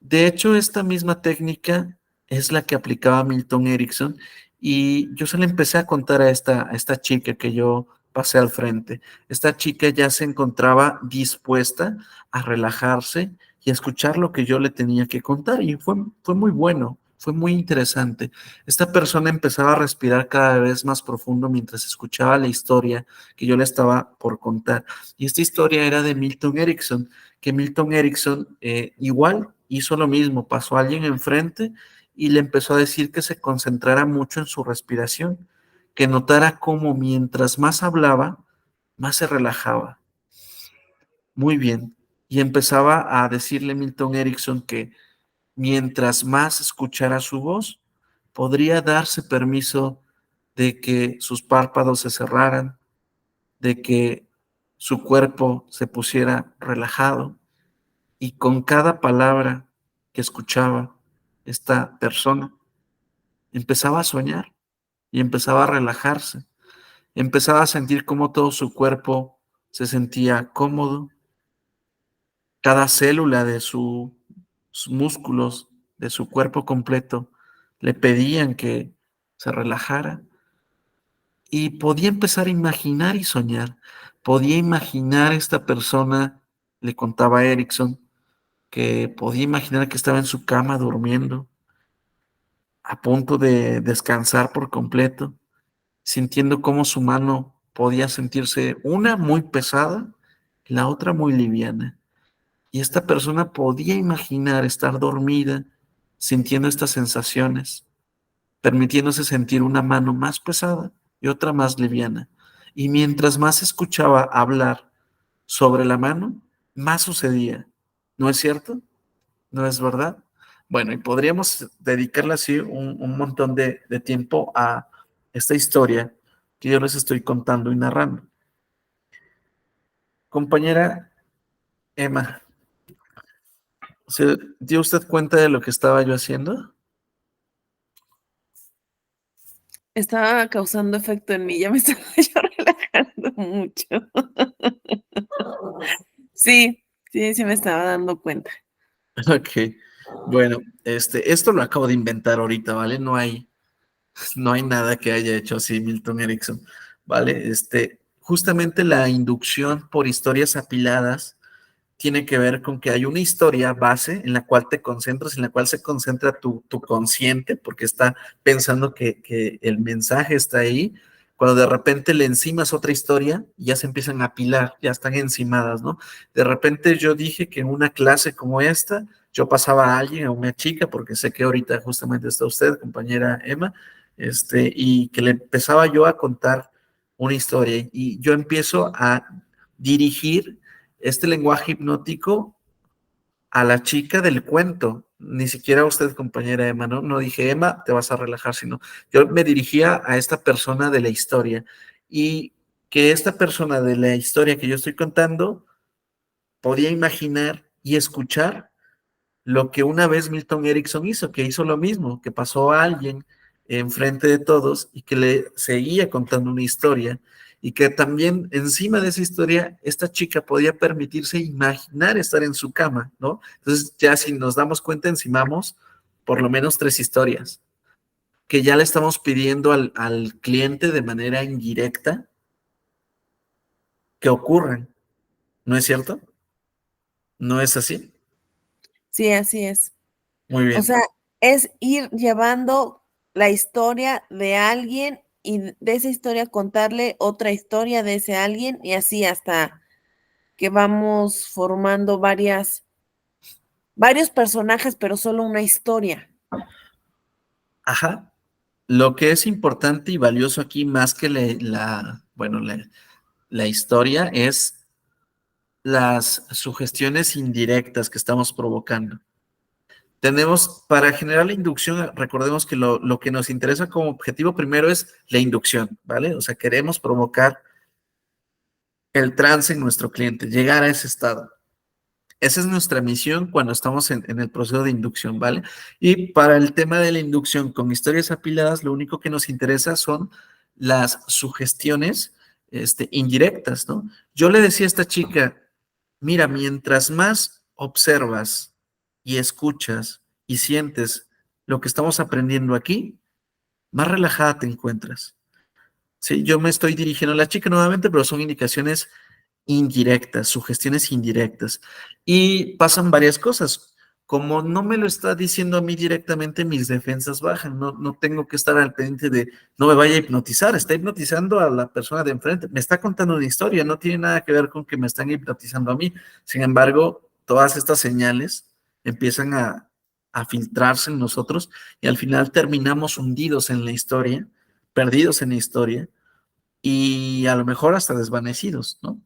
De hecho, esta misma técnica es la que aplicaba Milton Erickson y yo se la empecé a contar a esta chica que yo pasé al frente. Esta chica ya se encontraba dispuesta a relajarse y a escuchar lo que yo le tenía que contar y fue muy bueno, fue muy interesante. Esta persona empezaba a respirar cada vez más profundo mientras escuchaba la historia que yo le estaba por contar. Y esta historia era de Milton Erickson, que Milton Erickson igual hizo lo mismo, pasó a alguien enfrente y le empezó a decir que se concentrara mucho en su respiración, que notara cómo mientras más hablaba, más se relajaba. Muy bien. Y empezaba a decirle Milton Erickson que mientras más escuchara su voz, podría darse permiso de que sus párpados se cerraran, de que su cuerpo se pusiera relajado, y con cada palabra que escuchaba esta persona, empezaba a soñar y empezaba a relajarse, empezaba a sentir cómo todo su cuerpo se sentía cómodo, cada célula de sus músculos, de su cuerpo completo, le pedían que se relajara y podía empezar a imaginar y soñar, podía imaginar esta persona, le contaba Erickson, que podía imaginar que estaba en su cama durmiendo, a punto de descansar por completo, sintiendo cómo su mano podía sentirse una muy pesada y la otra muy liviana. Y esta persona podía imaginar estar dormida, sintiendo estas sensaciones, permitiéndose sentir una mano más pesada y otra más liviana. Y mientras más escuchaba hablar sobre la mano, más sucedía. ¿No es cierto? ¿No es verdad? Bueno, y podríamos dedicarle así un montón de tiempo a esta historia que yo les estoy contando y narrando. Compañera Emma, ¿se dio usted cuenta de lo que estaba yo haciendo? Estaba causando efecto en mí, ya me estaba yo relajando mucho. Sí, sí, sí me estaba dando cuenta. Ok, bueno, esto lo acabo de inventar ahorita, ¿vale? No hay nada que haya hecho así Milton Erickson, ¿vale? Justamente la inducción por historias apiladas tiene que ver con que hay una historia base en la cual te concentras, en la cual se concentra tu consciente, porque está pensando que el mensaje está ahí. Cuando de repente le encimas otra historia, ya se empiezan a apilar, ya están encimadas, ¿no? De repente yo dije que en una clase como esta, yo pasaba a alguien, a una chica, porque sé que ahorita justamente está usted, compañera Emma, y que le empezaba yo a contar una historia y yo empiezo a dirigir este lenguaje hipnótico a la chica del cuento. Ni siquiera usted, compañera Emma, ¿no? No dije, Emma, te vas a relajar, sino yo me dirigía a esta persona de la historia y que esta persona de la historia que yo estoy contando podía imaginar y escuchar lo que una vez Milton Erickson hizo, que hizo lo mismo, que pasó a alguien enfrente de todos y que le seguía contando una historia y que también encima de esa historia esta chica podía permitirse imaginar estar en su cama, ¿no? Entonces ya si nos damos cuenta encimamos por lo menos 3 historias que ya le estamos pidiendo al cliente de manera indirecta que ocurran, ¿no es cierto? ¿No es así? Sí, así es. Muy O bien. sea, es ir llevando la historia de alguien y de esa historia contarle otra historia de ese alguien y así hasta que vamos formando varios personajes, pero solo una historia. Ajá. Lo que es importante y valioso aquí, más que bueno, la historia, es las sugestiones indirectas que estamos provocando. Tenemos, para generar la inducción, recordemos que lo que nos interesa como objetivo primero es la inducción, ¿vale? O sea, queremos provocar el trance en nuestro cliente, llegar a ese estado. Esa es nuestra misión cuando estamos en el proceso de inducción, ¿vale? Y para el tema de la inducción con historias apiladas, lo único que nos interesa son las sugestiones indirectas, ¿no? Yo le decía a esta chica, mira, mientras más observas y escuchas y sientes lo que estamos aprendiendo aquí, más relajada te encuentras. Sí, yo me estoy dirigiendo a la chica nuevamente, pero son indicaciones indirectas, sugestiones indirectas. Y pasan varias cosas. Como no me lo está diciendo a mí directamente, mis defensas bajan. No tengo que estar al pendiente de no me vaya a hipnotizar. Está hipnotizando a la persona de enfrente. Me está contando una historia. No tiene nada que ver con que me están hipnotizando a mí. Sin embargo, todas estas señales empiezan a filtrarse en nosotros y al final terminamos hundidos en la historia, perdidos en la historia y a lo mejor hasta desvanecidos, ¿no?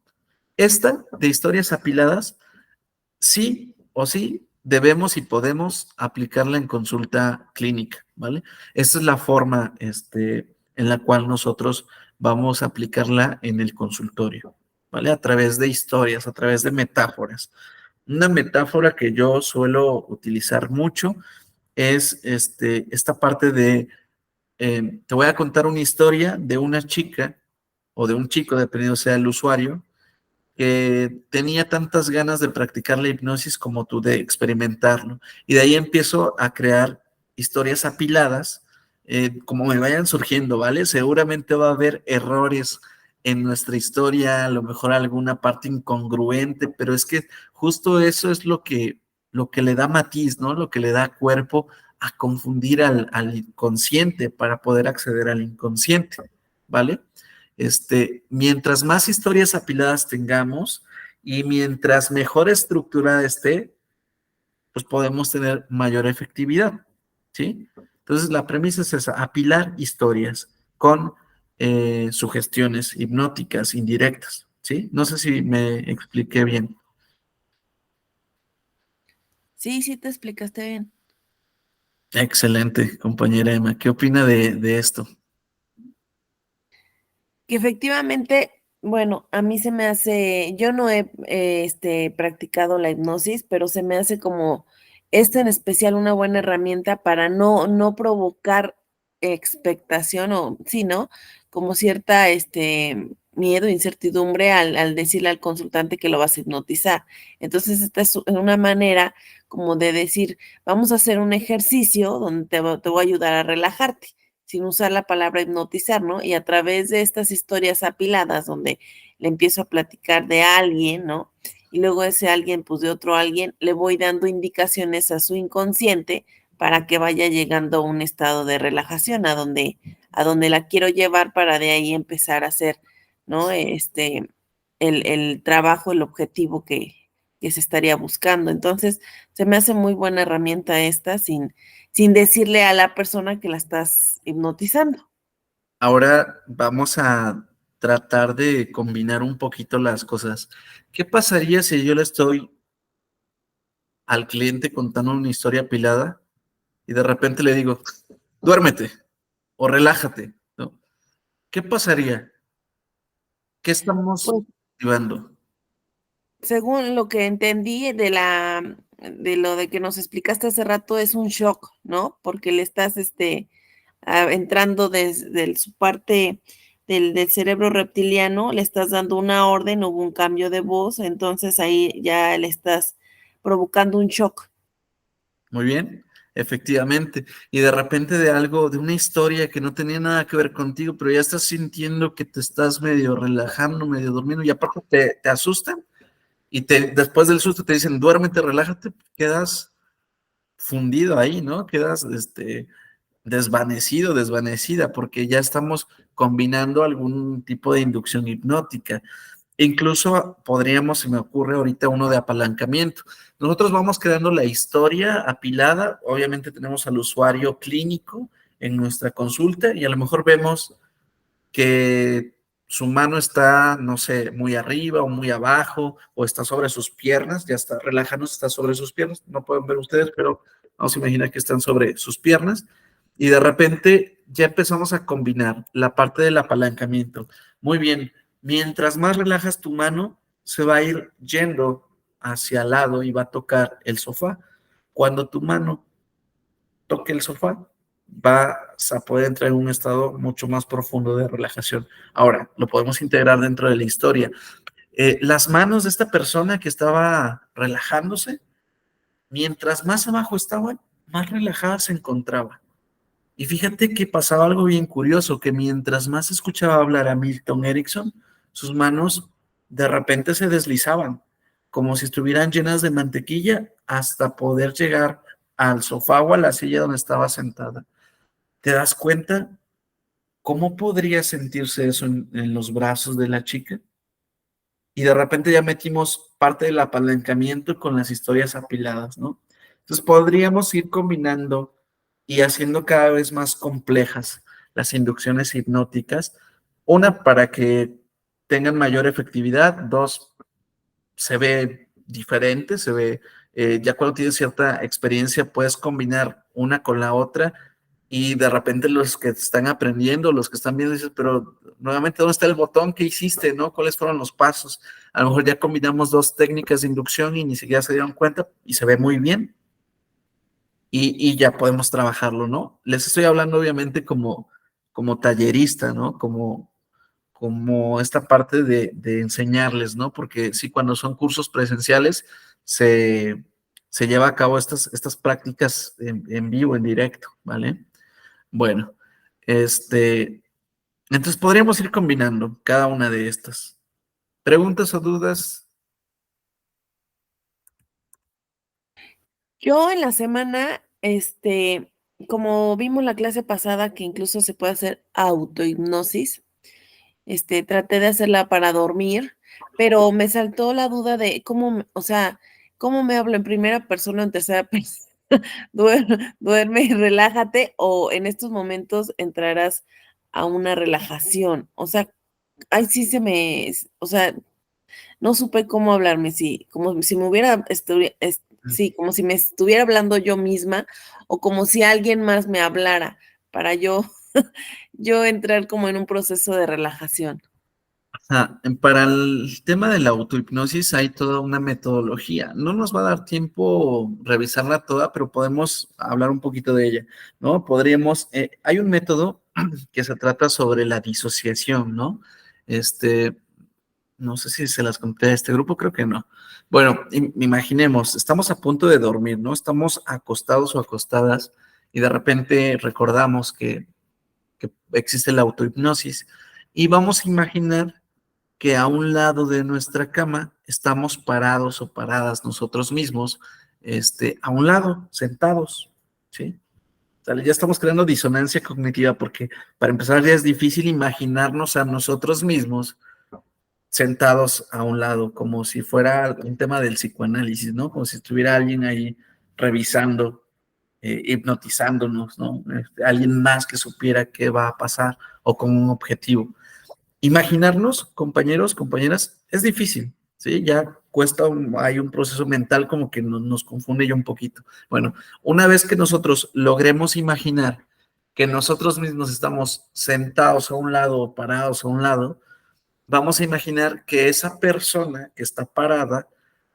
Esta de historias apiladas, sí o sí debemos y podemos aplicarla en consulta clínica, ¿vale? Esta es la forma en la cual nosotros vamos a aplicarla en el consultorio, ¿vale? A través de historias, a través de metáforas. Una metáfora que yo suelo utilizar mucho es esta parte de, te voy a contar una historia de una chica o de un chico, dependiendo sea el usuario, que tenía tantas ganas de practicar la hipnosis como tú de experimentarlo. Y de ahí empiezo a crear historias apiladas, como me vayan surgiendo, ¿vale? Seguramente va a haber errores en nuestra historia, a lo mejor alguna parte incongruente, pero es que justo eso es lo que le da matiz, ¿no? Lo que le da cuerpo a confundir al inconsciente para poder acceder al inconsciente, ¿vale? Mientras más historias apiladas tengamos y mientras mejor estructurada esté, pues podemos tener mayor efectividad, ¿sí? Entonces la premisa es esa, apilar historias con sugestiones hipnóticas indirectas, ¿sí? No sé si me expliqué bien. Sí, sí te explicaste bien. Excelente, compañera Emma. ¿Qué opina de esto? Que efectivamente, bueno, a mí se me hace, yo no he practicado la hipnosis, pero se me hace como esta en especial una buena herramienta para no provocar expectación o, sí, ¿no? Como cierta miedo, incertidumbre al decirle al consultante que lo vas a hipnotizar. Entonces, esta es una manera como de decir, vamos a hacer un ejercicio donde te voy a ayudar a relajarte sin usar la palabra hipnotizar, ¿no? Y a través de estas historias apiladas donde le empiezo a platicar de alguien, ¿no? Y luego ese alguien, pues de otro alguien, le voy dando indicaciones a su inconsciente para que vaya llegando a un estado de relajación, a donde la quiero llevar para de ahí empezar a hacer, ¿no? El trabajo, el objetivo que se estaría buscando. Entonces, se me hace muy buena herramienta esta sin decirle a la persona que la estás hipnotizando. Ahora vamos a tratar de combinar un poquito las cosas. ¿Qué pasaría si yo le estoy al cliente contando una historia apilada y de repente le digo, duérmete o relájate, ¿no? ¿Qué pasaría? ¿Qué estamos Pues, activando? según lo que entendí de la de lo de que nos explicaste hace rato es un shock, ¿no? Porque le estás entrando desde su parte del cerebro reptiliano, le estás dando una orden, hubo un cambio de voz, entonces ahí ya le estás provocando un shock. Muy bien, efectivamente. Y de repente de algo, de una historia que no tenía nada que ver contigo, pero ya estás sintiendo que te estás medio relajando, medio durmiendo, y aparte te asustan, y después del susto te dicen, duérmete, relájate, quedas fundido ahí, ¿no? Quedas desvanecido, desvanecida, porque ya estamos combinando algún tipo de inducción hipnótica. Incluso podríamos, se me ocurre ahorita uno de apalancamiento. Nosotros vamos creando la historia apilada, obviamente tenemos al usuario clínico en nuestra consulta y a lo mejor vemos que su mano está, no sé, muy arriba o muy abajo, o está sobre sus piernas, ya está relajándose, está sobre sus piernas, no pueden ver ustedes, pero vamos a imaginar que están sobre sus piernas, y de repente ya empezamos a combinar la parte del apalancamiento. Muy bien, mientras más relajas tu mano, se va a ir yendo hacia el lado y va a tocar el sofá. Cuando tu mano toque el sofá, vas a poder entrar en un estado mucho más profundo de relajación. Ahora, lo podemos integrar dentro de la historia. Las manos de esta persona que estaba relajándose, mientras más abajo estaban, más relajada se encontraba. Y fíjate que pasaba algo bien curioso, que mientras más escuchaba hablar a Milton Erickson, sus manos de repente se deslizaban, como si estuvieran llenas de mantequilla, hasta poder llegar al sofá o a la silla donde estaba sentada. ¿Te das cuenta cómo podría sentirse eso en los brazos de la chica? Y de repente ya metimos parte del apalancamiento con las historias apiladas, ¿no? Entonces podríamos ir combinando y haciendo cada vez más complejas las inducciones hipnóticas. Una, para que tengan mayor efectividad. Dos, se ve diferente, se ve, ya cuando tienes cierta experiencia, puedes combinar una con la otra y de repente los que están aprendiendo, los que están viendo, dices, pero nuevamente, ¿dónde está el botón? ¿Qué hiciste? ¿No? ¿Cuáles fueron los pasos? A lo mejor ya combinamos dos técnicas de inducción y ni siquiera se dieron cuenta y se ve muy bien y ya podemos trabajarlo, ¿no? Les estoy hablando obviamente como tallerista, ¿no? Como esta parte de enseñarles, ¿no? Porque sí, cuando son cursos presenciales, se, se lleva a cabo estas prácticas en vivo, en directo, ¿vale? Bueno, este, entonces podríamos ir combinando cada una de estas. ¿Preguntas o dudas? Yo en la semana, como vimos la clase pasada que incluso se puede hacer autohipnosis, traté de hacerla para dormir, pero me saltó la duda de o sea, cómo me hablo en primera persona o en tercera persona. Duerme y relájate, o en estos momentos entrarás a una relajación. O sea, ay, sí o sea, no supe cómo hablarme, sí, como si me sí, como si me estuviera hablando yo misma, o como si alguien más me hablara para yo entrar como en un proceso de relajación. Para el tema de la autohipnosis hay toda una metodología. No nos va a dar tiempo revisarla toda, pero podemos hablar un poquito de ella, ¿no? Hay un método que se trata sobre la disociación, ¿no? Este, no sé si se las conté a este grupo, creo que no. Bueno, imaginemos, estamos a punto de dormir, ¿no? Estamos acostados o acostadas y de repente recordamos que existe la autohipnosis y vamos a imaginar que a un lado de nuestra cama estamos parados o paradas nosotros mismos, a un lado, sentados, ¿sí? O sea, ya estamos creando disonancia cognitiva porque para empezar ya es difícil imaginarnos a nosotros mismos sentados a un lado, como si fuera un tema del psicoanálisis, ¿no? Como si estuviera alguien ahí revisando, hipnotizándonos, ¿no? Alguien más que supiera qué va a pasar o con un objetivo. Imaginarnos, compañeros, compañeras, es difícil, ¿sí? Ya cuesta, hay un proceso mental como que nos confunde ya un poquito. Bueno, una vez que nosotros logremos imaginar que nosotros mismos estamos sentados a un lado o parados a un lado, vamos a imaginar que esa persona que está parada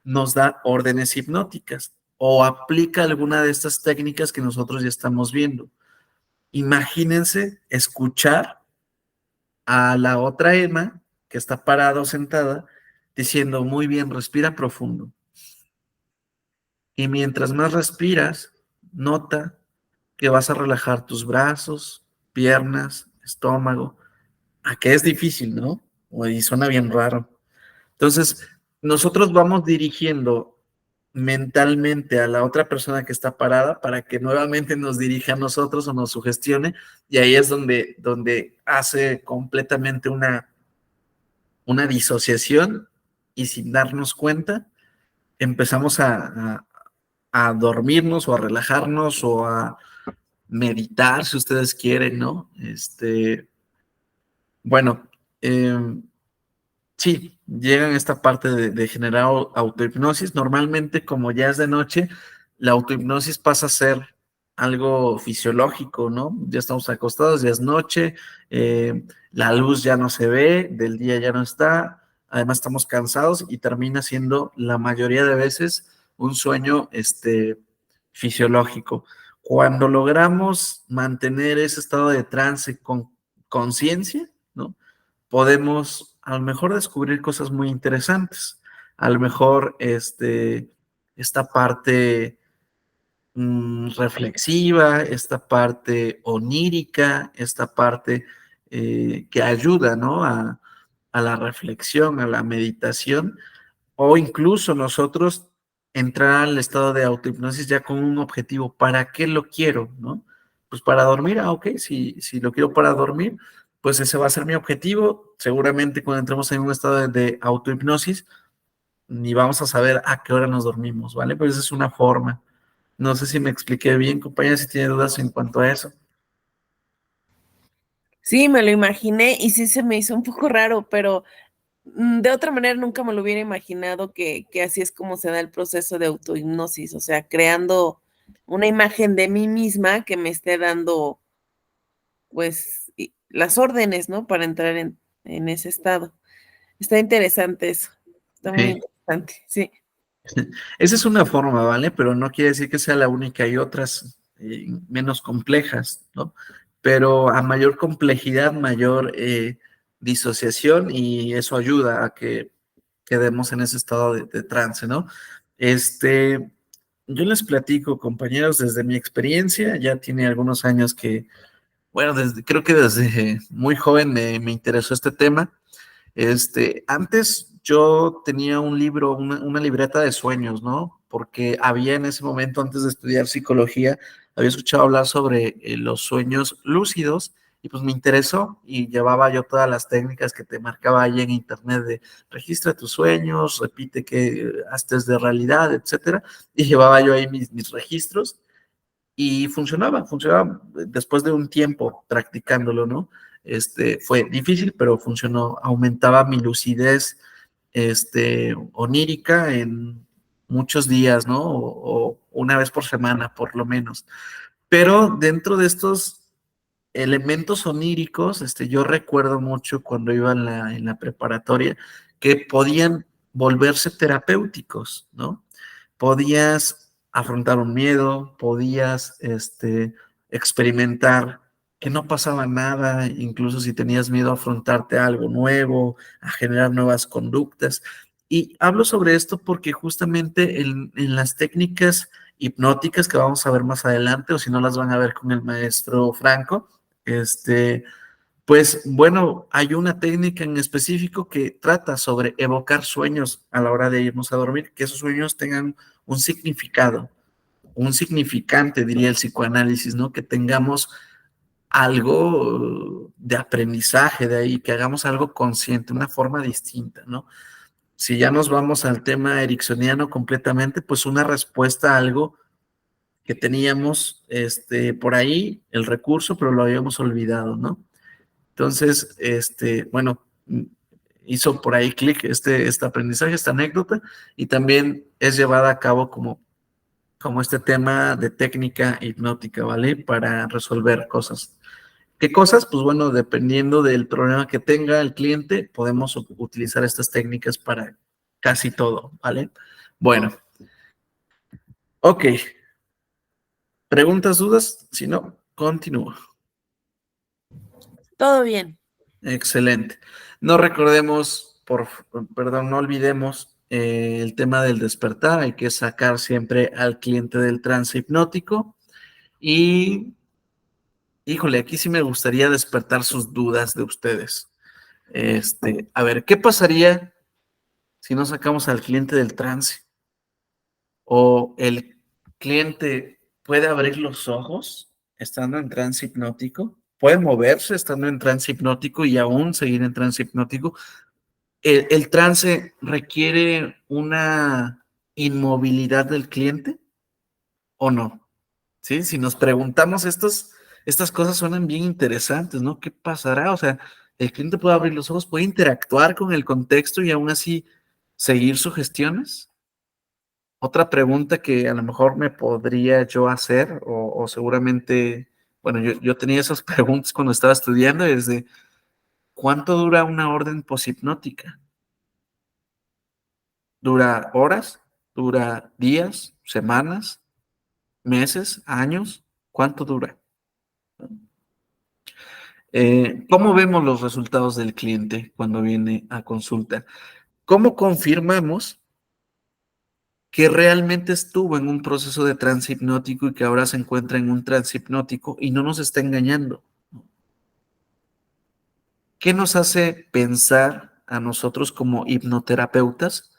nos da órdenes hipnóticas. o aplica alguna de estas técnicas que nosotros ya estamos viendo. Imagínense escuchar a la otra Emma, que está parada o sentada, diciendo, muy bien, respira profundo. Y mientras más respiras, nota que vas a relajar tus brazos, piernas, estómago. A que es difícil, ¿no? Y suena bien raro. Entonces, nosotros vamos dirigiendo mentalmente a la otra persona que está parada para que nuevamente nos dirija a nosotros o nos sugestione, y ahí es donde hace completamente una disociación, y sin darnos cuenta empezamos a dormirnos o a relajarnos o a meditar, si ustedes quieren, ¿no? Bueno, sí, llegan a esta parte de generar autohipnosis. Normalmente, como ya es de noche, la autohipnosis pasa a ser algo fisiológico, ¿no? Ya estamos acostados, ya es noche, la luz ya no se ve, del día ya no está, además estamos cansados y termina siendo la mayoría de veces un sueño, fisiológico. Cuando logramos mantener ese estado de trance con conciencia, ¿no? Podemos a lo mejor descubrir cosas muy interesantes. A lo mejor esta parte reflexiva, esta parte onírica, esta parte que ayuda, ¿no? A la reflexión, a la meditación, o incluso nosotros entrar al estado de autohipnosis ya con un objetivo. ¿Para qué lo quiero? ¿No? Pues para dormir, ok, si lo quiero para dormir, pues ese va a ser mi objetivo. Seguramente cuando entremos en un estado de autohipnosis, ni vamos a saber a qué hora nos dormimos, ¿vale? Pues esa es una forma. No sé si me expliqué bien, compañera, si tiene dudas en cuanto a eso. Sí, me lo imaginé y sí se me hizo un poco raro, pero de otra manera nunca me lo hubiera imaginado que así es como se da el proceso de autohipnosis, o sea, creando una imagen de mí misma que me esté dando, pues, las órdenes, ¿no? Para entrar en ese estado. Está interesante eso, está muy Sí. interesante, sí. Esa es una forma, ¿vale? Pero no quiere decir que sea la única, hay otras menos complejas, ¿no? Pero a mayor complejidad, mayor disociación, y eso ayuda a que quedemos en ese estado de trance, ¿no? Yo les platico, compañeros, desde mi experiencia, ya tiene algunos años que, bueno, creo que desde muy joven me interesó este tema. Antes yo tenía un libro, una libreta de sueños, ¿no? Porque había en ese momento, antes de estudiar psicología, había escuchado hablar sobre los sueños lúcidos, y pues me interesó, y llevaba yo todas las técnicas que te marcaba ahí en internet de registra tus sueños, repite que haces de realidad, etcétera, y llevaba yo ahí mis registros. Y funcionaba después de un tiempo practicándolo, ¿no? Fue difícil, pero funcionó, aumentaba mi lucidez, onírica en muchos días, ¿no? O una vez por semana, por lo menos. Pero dentro de estos elementos oníricos, yo recuerdo mucho cuando iba en la preparatoria que podían volverse terapéuticos, ¿no? Podías afrontar un miedo, podías experimentar que no pasaba nada, incluso si tenías miedo a afrontarte a algo nuevo, a generar nuevas conductas. Y hablo sobre esto porque justamente en las técnicas hipnóticas que vamos a ver más adelante, o si no las van a ver con el maestro Franco, pues bueno, hay una técnica en específico que trata sobre evocar sueños a la hora de irnos a dormir, que esos sueños tengan un significado, un significante, diría el psicoanálisis, ¿no? Que tengamos algo de aprendizaje de ahí, que hagamos algo consciente, una forma distinta, ¿no? Si ya nos vamos al tema ericksoniano completamente, pues una respuesta a algo que teníamos por ahí, el recurso, pero lo habíamos olvidado, ¿no? Entonces, bueno, hizo por ahí clic este aprendizaje, esta anécdota, y también es llevada a cabo como este tema de técnica hipnótica, ¿vale? Para resolver cosas. ¿Qué cosas? Pues bueno, dependiendo del problema que tenga el cliente, podemos utilizar estas técnicas para casi todo, ¿vale? Bueno, Ok, ¿preguntas, dudas? Si no, continúo. Todo bien. Excelente. No recordemos, perdón, no olvidemos el tema del despertar. Hay que sacar siempre al cliente del trance hipnótico. Y, híjole, aquí sí me gustaría despertar sus dudas de ustedes. A ver, ¿qué pasaría si no sacamos al cliente del trance? ¿O el cliente puede abrir los ojos estando en trance hipnótico? ¿Puede moverse estando en trance hipnótico y aún seguir en trance hipnótico? ¿El trance requiere una inmovilidad del cliente o no? ¿Sí? Si nos preguntamos estas cosas suenan bien interesantes, ¿no? ¿Qué pasará? O sea, el cliente puede abrir los ojos, puede interactuar con el contexto y aún así seguir sugestiones. Otra pregunta que a lo mejor me podría yo hacer, o seguramente, bueno, yo tenía esas preguntas cuando estaba estudiando, es de ¿cuánto dura una orden poshipnótica? ¿Dura horas? ¿Dura días? ¿Semanas? ¿Meses? ¿Años? ¿Cuánto dura? ¿Cómo vemos los resultados del cliente cuando viene a consulta? ¿Cómo confirmamos que realmente estuvo en un proceso de trance hipnótico y que ahora se encuentra en un trance hipnótico y no nos está engañando? ¿Qué nos hace pensar a nosotros como hipnoterapeutas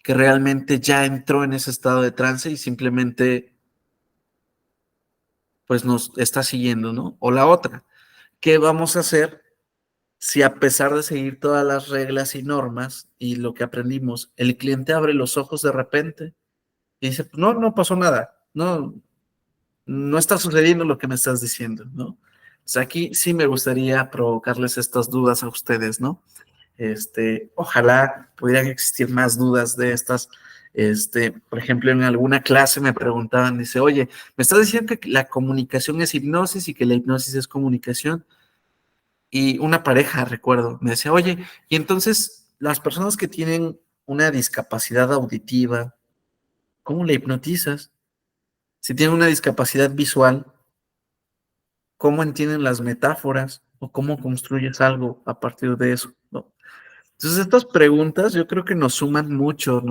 que realmente ya entró en ese estado de trance y simplemente pues nos está siguiendo, ¿no? O la otra, ¿qué vamos a hacer si a pesar de seguir todas las reglas y normas y lo que aprendimos, el cliente abre los ojos de repente y dice, no, no pasó nada, no, no está sucediendo lo que me estás diciendo, ¿no? O sea, aquí sí me gustaría provocarles estas dudas a ustedes, ¿no? Ojalá pudieran existir más dudas de estas. Por ejemplo, en alguna clase me preguntaban, dice, oye, me estás diciendo que la comunicación es hipnosis y que la hipnosis es comunicación. Y una pareja, recuerdo, me decía, oye, y entonces las personas que tienen una discapacidad auditiva, ¿cómo la hipnotizas? Si tienen una discapacidad visual, ¿cómo entienden las metáforas o cómo construyes algo a partir de eso? ¿No? Entonces, estas preguntas yo creo que nos suman mucho,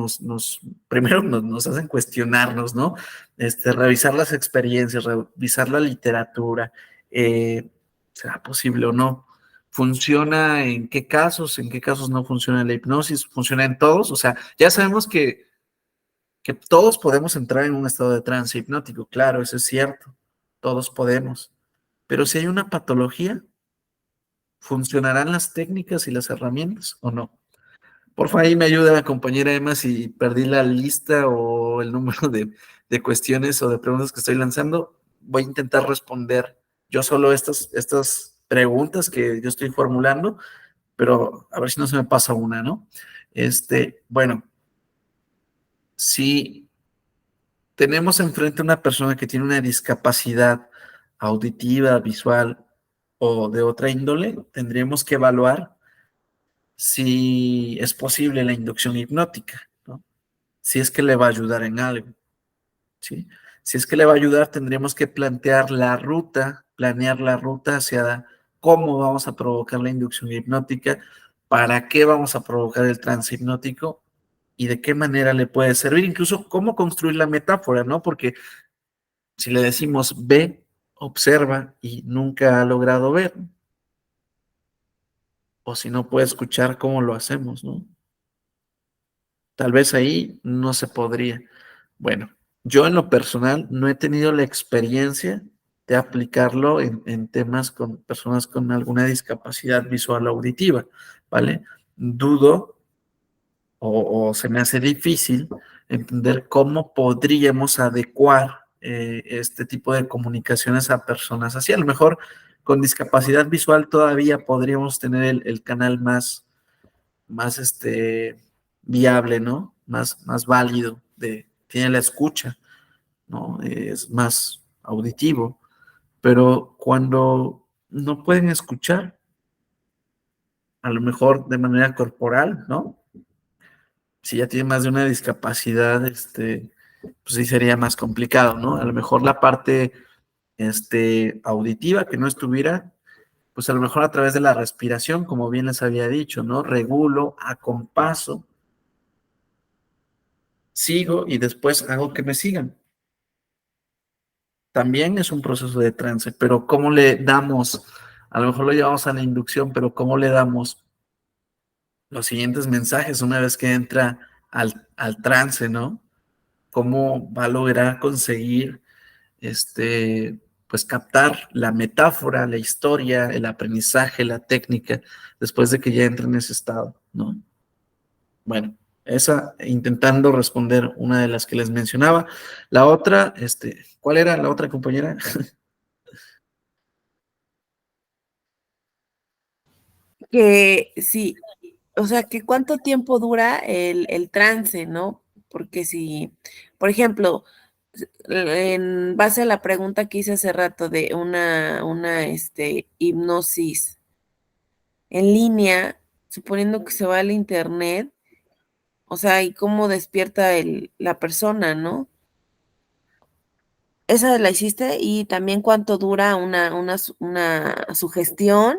primero nos hacen cuestionarnos, ¿no? Revisar las experiencias, revisar la literatura, ¿será posible o no? ¿Funciona en qué casos? ¿En qué casos no funciona la hipnosis? ¿Funciona en todos? O sea, ya sabemos que todos podemos entrar en un estado de trance hipnótico, claro, eso es cierto, todos podemos, pero si hay una patología, ¿funcionarán las técnicas y las herramientas o no? Porfa, ahí me ayuda la compañera Emma si perdí la lista o el número de cuestiones o de preguntas que estoy lanzando. Voy a intentar responder yo solo estas preguntas que yo estoy formulando, pero a ver si no se me pasa una, ¿no? Bueno, si tenemos enfrente a una persona que tiene una discapacidad auditiva, visual o de otra índole, tendríamos que evaluar si es posible la inducción hipnótica, ¿no? Si es que le va a ayudar en algo, ¿sí? Si es que le va a ayudar, tendríamos que planear la ruta hacia cómo vamos a provocar la inducción hipnótica, para qué vamos a provocar el trance hipnótico y de qué manera le puede servir, incluso cómo construir la metáfora, ¿no? Porque si le decimos ve, observa y nunca ha logrado ver, o si no puede escuchar cómo lo hacemos, ¿no? Tal vez ahí no se podría. Bueno, yo en lo personal no he tenido la experiencia de aplicarlo en temas con personas con alguna discapacidad visual o auditiva, ¿vale? Dudo o se me hace difícil entender cómo podríamos adecuar este tipo de comunicaciones a personas así. A lo mejor con discapacidad visual todavía podríamos tener el canal más viable, ¿no? Más válido, tiene la escucha, ¿no? Es más auditivo, pero cuando no pueden escuchar, a lo mejor de manera corporal, ¿no? Si ya tienen más de una discapacidad, pues sí sería más complicado, ¿no? A lo mejor la parte auditiva que no estuviera, pues a lo mejor a través de la respiración, como bien les había dicho, ¿no? Regulo, acompaso, sigo y después hago que me sigan. También es un proceso de trance, pero ¿cómo le damos? A lo mejor lo llevamos a la inducción, pero ¿cómo le damos los siguientes mensajes una vez que entra al trance, ¿no? ¿Cómo va a lograr conseguir pues captar la metáfora, la historia, el aprendizaje, la técnica, después de que ya entra en ese estado, ¿no? Bueno, esa intentando responder una de las que les mencionaba. La otra, ¿cuál era la otra compañera? Que sí, o sea, que cuánto tiempo dura el trance, ¿no? Porque si, por ejemplo, en base a la pregunta que hice hace rato de una hipnosis en línea, suponiendo que se va al internet, o sea, y cómo despierta la persona, ¿no? Esa la hiciste y también cuánto dura una sugestión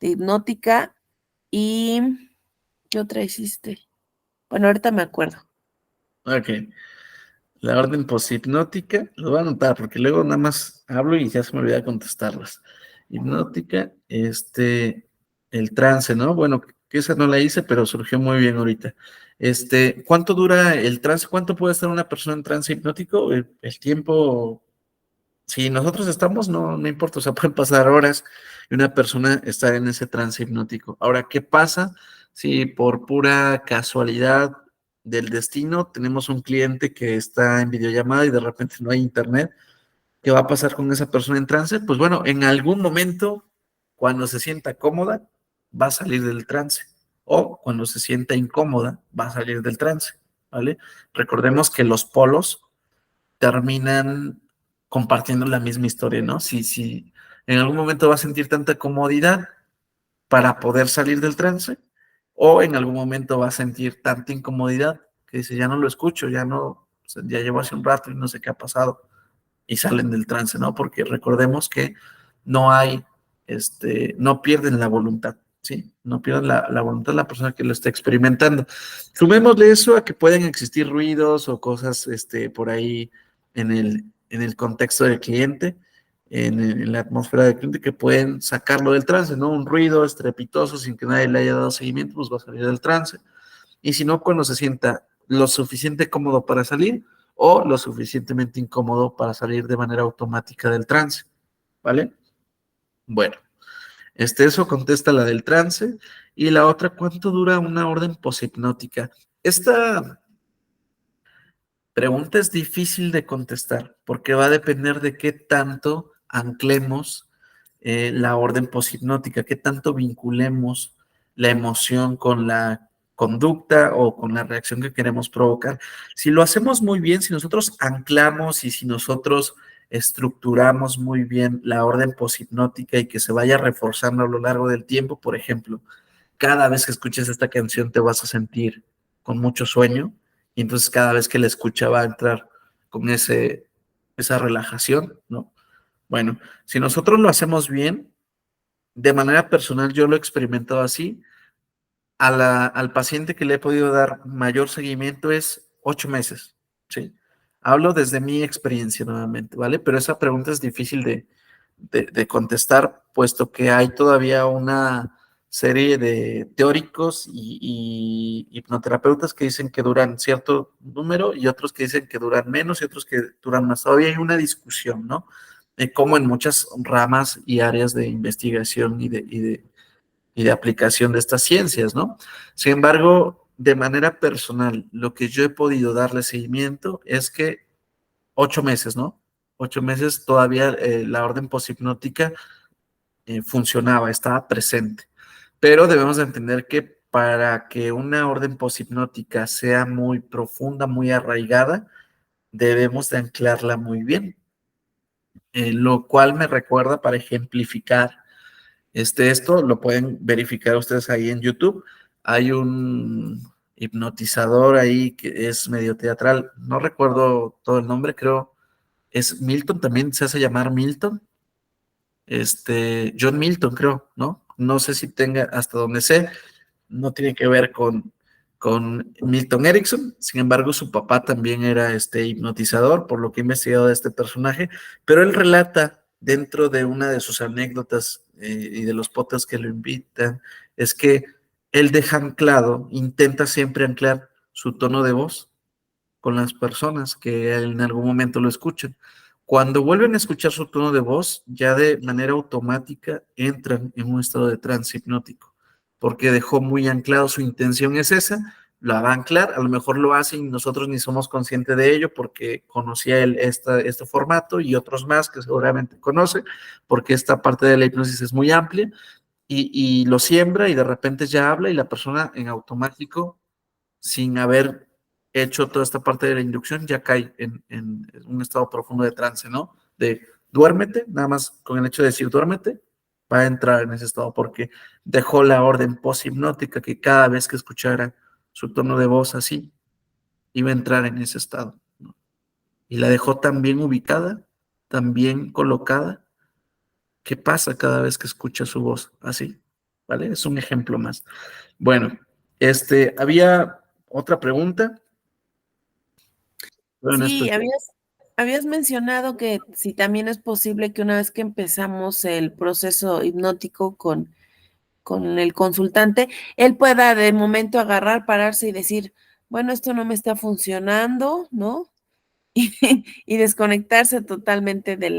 hipnótica y ¿qué otra hiciste? Bueno, ahorita me acuerdo. Ok, la orden poshipnótica, lo voy a anotar porque luego nada más hablo y ya se me olvida contestarlas. Hipnótica, el trance, ¿no? Bueno, que esa no la hice, pero surgió muy bien ahorita. ¿Cuánto dura el trance? ¿Cuánto puede estar una persona en trance hipnótico? El tiempo, si nosotros estamos, no importa, o sea, pueden pasar horas y una persona estar en ese trance hipnótico. Ahora, ¿qué pasa si por pura casualidad del destino tenemos un cliente que está en videollamada y de repente no hay internet? ¿Qué va a pasar con esa persona en trance? Pues bueno, en algún momento, cuando se sienta cómoda, va a salir del trance. O cuando se sienta incómoda, va a salir del trance, ¿vale? Recordemos que los polos terminan compartiendo la misma historia, ¿no? Si en algún momento va a sentir tanta comodidad para poder salir del trance, o en algún momento va a sentir tanta incomodidad que dice, ya no lo escucho, ya no, o sea, ya llevo hace un rato y no sé qué ha pasado, y salen del trance, ¿no? Porque recordemos que no hay, no pierden la voluntad, ¿sí? No pierden la voluntad de la persona que lo está experimentando. Sumémosle eso a que pueden existir ruidos o cosas, por ahí en el contexto del cliente, en la atmósfera del cliente, que pueden sacarlo del trance, ¿no? Un ruido estrepitoso sin que nadie le haya dado seguimiento, pues va a salir del trance. Y si no, cuando se sienta lo suficiente cómodo para salir o lo suficientemente incómodo para salir de manera automática del trance, ¿vale? Bueno, eso contesta la del trance. Y la otra, ¿cuánto dura una orden poshipnótica? Esta pregunta es difícil de contestar porque va a depender de qué tanto anclemos la orden poshipnótica, qué tanto vinculemos la emoción con la conducta o con la reacción que queremos provocar. Si lo hacemos muy bien, si nosotros anclamos y si nosotros estructuramos muy bien la orden poshipnótica y que se vaya reforzando a lo largo del tiempo, por ejemplo, cada vez que escuches esta canción te vas a sentir con mucho sueño y entonces cada vez que la escucha va a entrar con esa relajación, ¿no? Bueno, si nosotros lo hacemos bien, de manera personal yo lo he experimentado así, al paciente que le he podido dar mayor seguimiento es 8 meses, ¿sí? Hablo desde mi experiencia nuevamente, ¿vale? Pero esa pregunta es difícil de contestar, puesto que hay todavía una serie de teóricos y hipnoterapeutas que dicen que duran cierto número y otros que dicen que duran menos y otros que duran más. Todavía hay una discusión, ¿no? Como en muchas ramas y áreas de investigación y de aplicación de estas ciencias, ¿no? Sin embargo, de manera personal, lo que yo he podido darle seguimiento es que 8 meses, ¿no? 8 meses todavía la orden poshipnótica funcionaba, estaba presente. Pero debemos de entender que para que una orden poshipnótica sea muy profunda, muy arraigada, debemos de anclarla muy bien. Lo cual me recuerda, para ejemplificar esto lo pueden verificar ustedes ahí en YouTube. Hay un hipnotizador ahí que es medio teatral, no recuerdo todo el nombre, creo, es Milton, también se hace llamar Milton, John Milton, creo, ¿no? No sé si tenga, hasta donde sé, no tiene que ver con Milton Erickson, sin embargo, su papá también era hipnotizador, por lo que he investigado de este personaje, pero él relata dentro de una de sus anécdotas y de los podcasts que lo invitan, es que él deja anclado, intenta siempre anclar su tono de voz con las personas que en algún momento lo escuchan. Cuando vuelven a escuchar su tono de voz, ya de manera automática entran en un estado de trance hipnótico, porque dejó muy anclado, su intención es esa, la va a anclar, a lo mejor lo hace y nosotros ni somos conscientes de ello porque conocía él este formato y otros más que seguramente conoce, porque esta parte de la hipnosis es muy amplia, y lo siembra y de repente ya habla y la persona en automático sin haber hecho toda esta parte de la inducción, ya cae en un estado profundo de trance, ¿no? De duérmete, nada más con el hecho de decir duérmete, va a entrar en ese estado porque dejó la orden poshipnótica que cada vez que escuchara su tono de voz así, iba a entrar en ese estado, ¿no? Y la dejó tan bien ubicada, tan bien colocada, que pasa cada vez que escucha su voz así, ¿vale? Es un ejemplo más. Bueno, había otra pregunta. Bueno, esto Sí, habías mencionado que si también es posible que una vez que empezamos el proceso hipnótico con el consultante, él pueda de momento agarrar, pararse y decir, bueno, esto no me está funcionando, ¿no? Y desconectarse totalmente de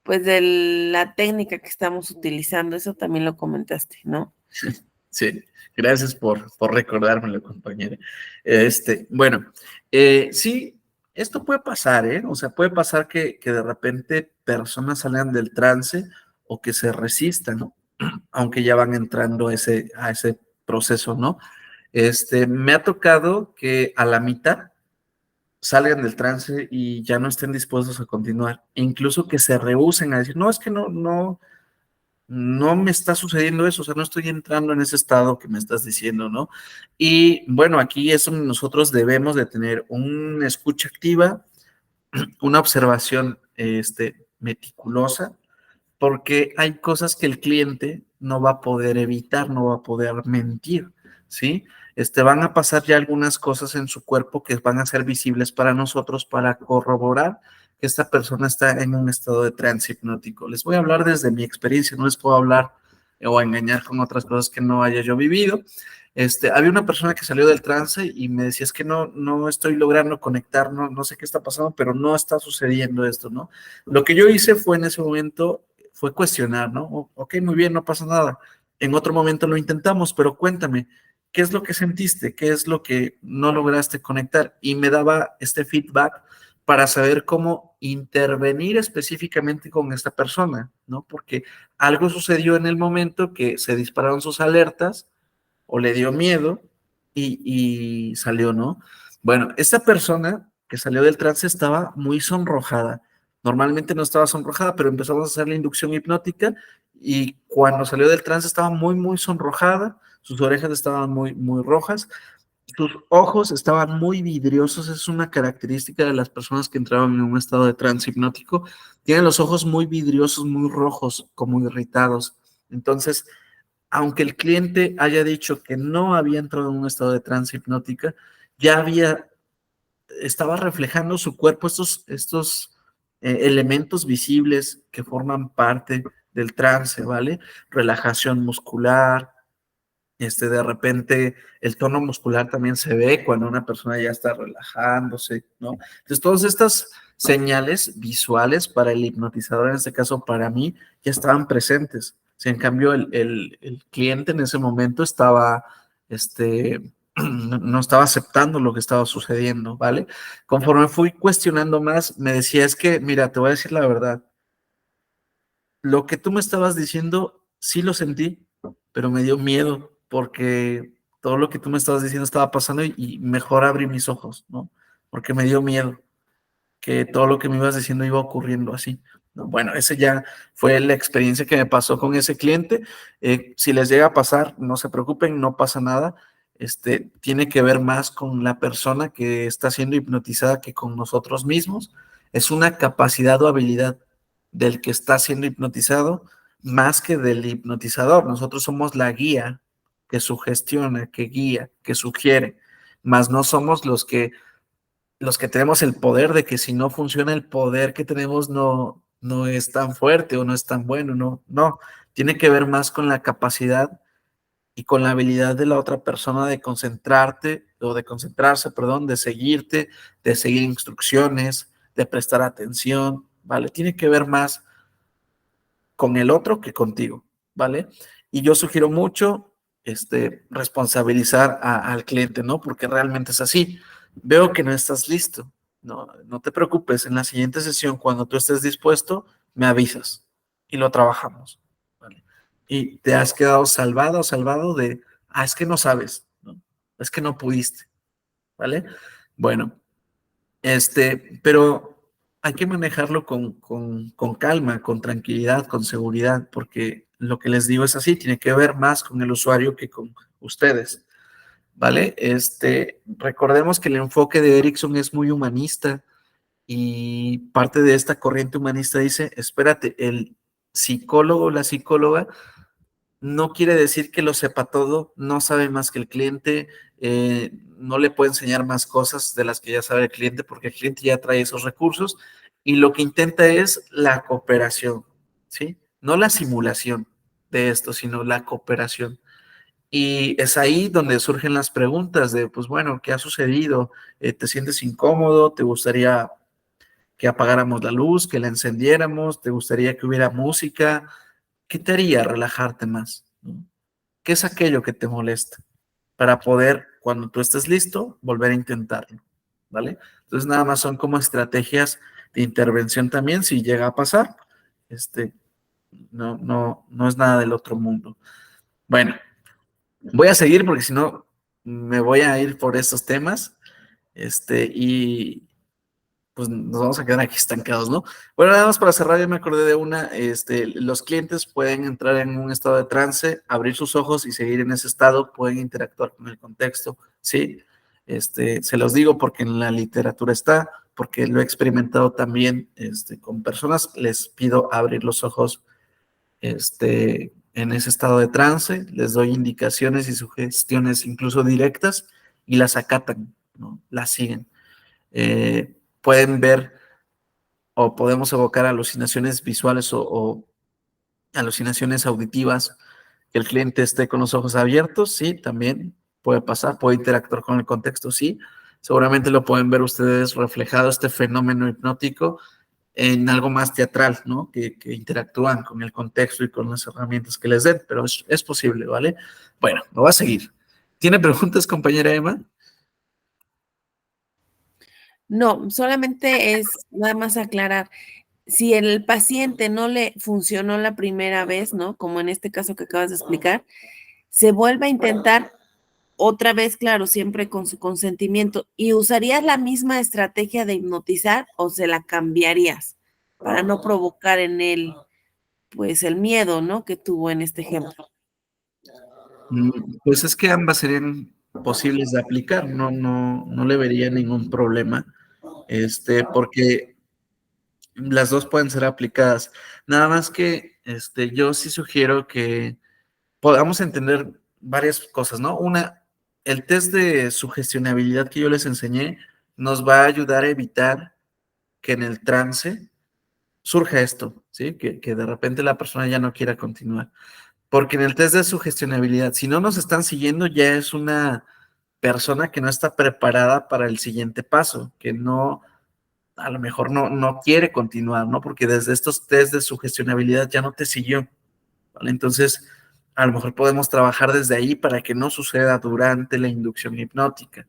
pues de la técnica que estamos utilizando. Eso también lo comentaste, ¿no? sí, gracias por recordármelo, compañera. Bueno, sí, esto puede pasar, ¿eh? O sea, puede pasar que de repente personas salgan del trance o que se resistan, ¿no? Aunque ya van entrando a ese proceso, ¿no? Me ha tocado que a la mitad salgan del trance y ya no estén dispuestos a continuar, incluso que se rehúsen a decir, no, es que no me está sucediendo eso, o sea, no estoy entrando en ese estado que me estás diciendo, ¿no? Y bueno, aquí es donde nosotros debemos de tener una escucha activa, una observación meticulosa, porque hay cosas que el cliente no va a poder evitar, no va a poder mentir, ¿sí? Van a pasar ya algunas cosas en su cuerpo que van a ser visibles para nosotros para corroborar que esta persona está en un estado de trance hipnótico. Les voy a hablar desde mi experiencia, no les puedo hablar o engañar con otras cosas que no haya yo vivido. Había una persona que salió del trance y me decía, es que no estoy logrando conectar, no sé qué está pasando, pero no está sucediendo esto, ¿no? Lo que yo hice fue en ese momento fue cuestionar, ¿no? Ok, muy bien, no pasa nada. En otro momento lo intentamos, pero cuéntame, ¿qué es lo que sentiste? ¿Qué es lo que no lograste conectar? Y me daba este feedback para saber cómo intervenir específicamente con esta persona, ¿no? Porque algo sucedió en el momento que se dispararon sus alertas o le dio miedo y salió, ¿no? Bueno, esta persona que salió del trance estaba muy sonrojada. Normalmente no estaba sonrojada, pero empezamos a hacer la inducción hipnótica y cuando salió del trance estaba muy, muy sonrojada, sus orejas estaban muy, muy rojas, sus ojos estaban muy vidriosos, es una característica de las personas que entraban en un estado de trance hipnótico, tienen los ojos muy vidriosos, muy rojos, como irritados. Entonces, aunque el cliente haya dicho que no había entrado en un estado de trance hipnótica, ya estaba reflejando su cuerpo estos elementos visibles que forman parte del trance, ¿vale? Relajación muscular, de repente el tono muscular también se ve cuando una persona ya está relajándose, ¿no? Entonces, todas estas señales visuales para el hipnotizador, en este caso para mí, ya estaban presentes. Si en cambio el cliente en ese momento estaba, no estaba aceptando lo que estaba sucediendo, ¿vale? Conforme fui cuestionando más, me decía, es que, mira, te voy a decir la verdad, lo que tú me estabas diciendo, sí lo sentí, pero me dio miedo porque todo lo que tú me estabas diciendo estaba pasando y mejor abrí mis ojos, ¿no? Porque me dio miedo que todo lo que me ibas diciendo iba ocurriendo así, ¿no? Bueno, ese ya fue la experiencia que me pasó con ese cliente. Si les llega a pasar, no se preocupen, no pasa nada. tiene que ver más con la persona que está siendo hipnotizada que con nosotros mismos. Es una capacidad o habilidad del que está siendo hipnotizado más que del hipnotizador. Nosotros somos la guía que sugestiona, que guía, que sugiere, más no somos los que tenemos el poder de que si no funciona el poder que tenemos no es tan fuerte o no es tan bueno, no, tiene que ver más con la capacidad y con la habilidad de la otra persona de concentrarte o de concentrarse, perdón, de seguirte, de seguir instrucciones, de prestar atención, ¿vale? Tiene que ver más con el otro que contigo, ¿vale? Y yo sugiero mucho responsabilizar al cliente, ¿no? Porque realmente es así. Veo que no estás listo. No te preocupes. En la siguiente sesión, cuando tú estés dispuesto, me avisas y lo trabajamos, ¿vale? Y te has quedado salvado o salvado es que no sabes, ¿no? Es que no pudiste, ¿vale? Bueno, pero hay que manejarlo con calma, con tranquilidad, con seguridad, porque lo que les digo es así, tiene que ver más con el usuario que con ustedes, ¿vale? Recordemos que el enfoque de Erickson es muy humanista y parte de esta corriente humanista dice, espérate, el psicólogo o la psicóloga no quiere decir que lo sepa todo, no sabe más que el cliente, no le puede enseñar más cosas de las que ya sabe el cliente porque el cliente ya trae esos recursos y lo que intenta es la cooperación, ¿sí? No la simulación de esto, sino la cooperación. Y es ahí donde surgen las preguntas de, pues bueno, ¿qué ha sucedido? ¿Te sientes incómodo? ¿Te gustaría que apagáramos la luz, que la encendiéramos? ¿Te gustaría que hubiera música? ¿Qué te haría relajarte más? ¿No? ¿Qué es aquello que te molesta? Para poder, cuando tú estés listo, volver a intentarlo, ¿vale? Entonces, nada más son como estrategias de intervención también, si llega a pasar, no es nada del otro mundo. Bueno, voy a seguir porque si no, me voy a ir por estos temas, y pues nos vamos a quedar aquí estancados, ¿no? Bueno, nada más para cerrar, ya me acordé de una, los clientes pueden entrar en un estado de trance, abrir sus ojos y seguir en ese estado, pueden interactuar con el contexto, ¿sí? Se los digo porque en la literatura está, porque lo he experimentado también, con personas, les pido abrir los ojos, en ese estado de trance, les doy indicaciones y sugestiones incluso directas y las acatan, ¿no? Las siguen. Pueden ver o podemos evocar alucinaciones visuales o alucinaciones auditivas, que el cliente esté con los ojos abiertos, sí, también puede pasar, puede interactuar con el contexto, sí. Seguramente lo pueden ver ustedes reflejado este fenómeno hipnótico en algo más teatral, ¿no? Que interactúan con el contexto y con las herramientas que les den, pero es posible, ¿vale? Bueno, lo voy a seguir. ¿Tiene preguntas, compañera Emma? No, solamente es nada más aclarar. Si el paciente no le funcionó la primera vez, ¿no? Como en este caso que acabas de explicar, se vuelve a intentar otra vez, claro, siempre con su consentimiento. ¿Y usarías la misma estrategia de hipnotizar o se la cambiarías para no provocar en él, pues, el miedo, ¿no? Que tuvo en este ejemplo. Pues es que ambas serían posibles de aplicar, no le vería ningún problema, porque las dos pueden ser aplicadas. Nada más que yo sí sugiero que podamos entender varias cosas, ¿no? Una, el test de sugestionabilidad que yo les enseñé nos va a ayudar a evitar que en el trance surja esto, ¿sí? Que de repente la persona ya no quiera continuar. Porque en el test de sugestionabilidad, si no nos están siguiendo, ya es una persona que no está preparada para el siguiente paso, que no, a lo mejor no quiere continuar, ¿no? Porque desde estos test de sugestionabilidad ya no te siguió, ¿vale? Entonces, a lo mejor podemos trabajar desde ahí para que no suceda durante la inducción hipnótica,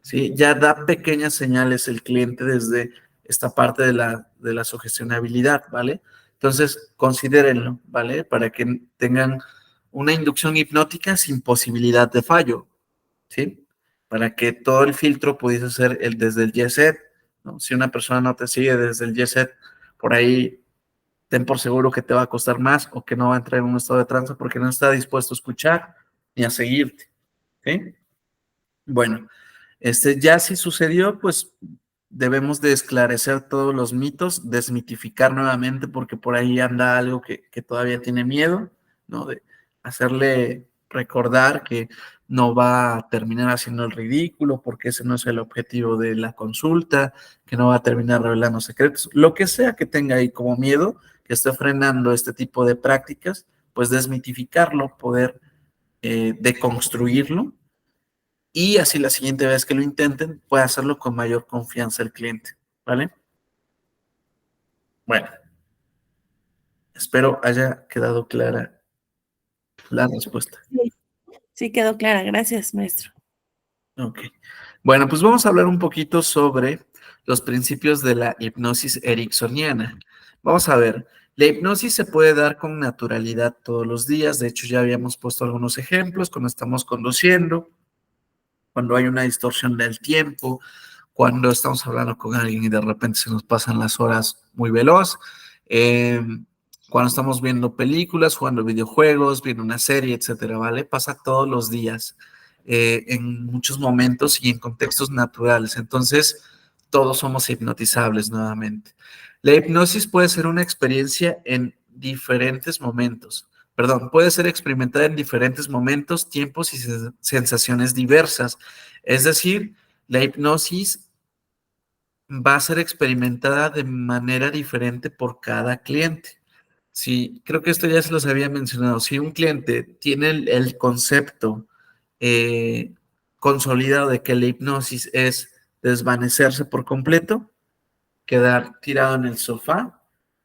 ¿sí? Ya da pequeñas señales el cliente desde esta parte de la sugestionabilidad, ¿vale? Entonces, considérenlo, ¿vale? Para que tengan una inducción hipnótica sin posibilidad de fallo, ¿sí? Para que todo el filtro pudiese ser desde el jet set, ¿no? Si una persona no te sigue desde el jet set, por ahí ten por seguro que te va a costar más o que no va a entrar en un estado de trance porque no está dispuesto a escuchar ni a seguirte, ¿sí? Bueno, ya si sucedió, pues debemos de esclarecer todos los mitos, desmitificar nuevamente, porque por ahí anda algo que todavía tiene miedo, ¿no? De hacerle recordar que no va a terminar haciendo el ridículo, porque ese no es el objetivo de la consulta, que no va a terminar revelando secretos, lo que sea que tenga ahí como miedo, que esté frenando este tipo de prácticas, pues desmitificarlo, poder deconstruirlo y así la siguiente vez que lo intenten puede hacerlo con mayor confianza el cliente, ¿vale? Bueno, espero haya quedado clara la respuesta. Sí, sí quedó clara. Gracias, maestro. Ok. Bueno, pues vamos a hablar un poquito sobre los principios de la hipnosis ericksoniana. Vamos a ver, la hipnosis se puede dar con naturalidad todos los días. De hecho, ya habíamos puesto algunos ejemplos cuando estamos conduciendo, cuando hay una distorsión del tiempo, cuando estamos hablando con alguien y de repente se nos pasan las horas muy veloz, eh, cuando estamos viendo películas, jugando videojuegos, viendo una serie, etcétera, ¿vale? Pasa todos los días, en muchos momentos y en contextos naturales. Entonces, todos somos hipnotizables nuevamente. La hipnosis puede ser una experiencia en diferentes momentos. Perdón, puede ser experimentada en diferentes momentos, tiempos y sensaciones diversas. Es decir, la hipnosis va a ser experimentada de manera diferente por cada cliente. Sí, creo que esto ya se los había mencionado. Si un cliente tiene el concepto eh, consolidado de que la hipnosis es desvanecerse por completo, quedar tirado en el sofá,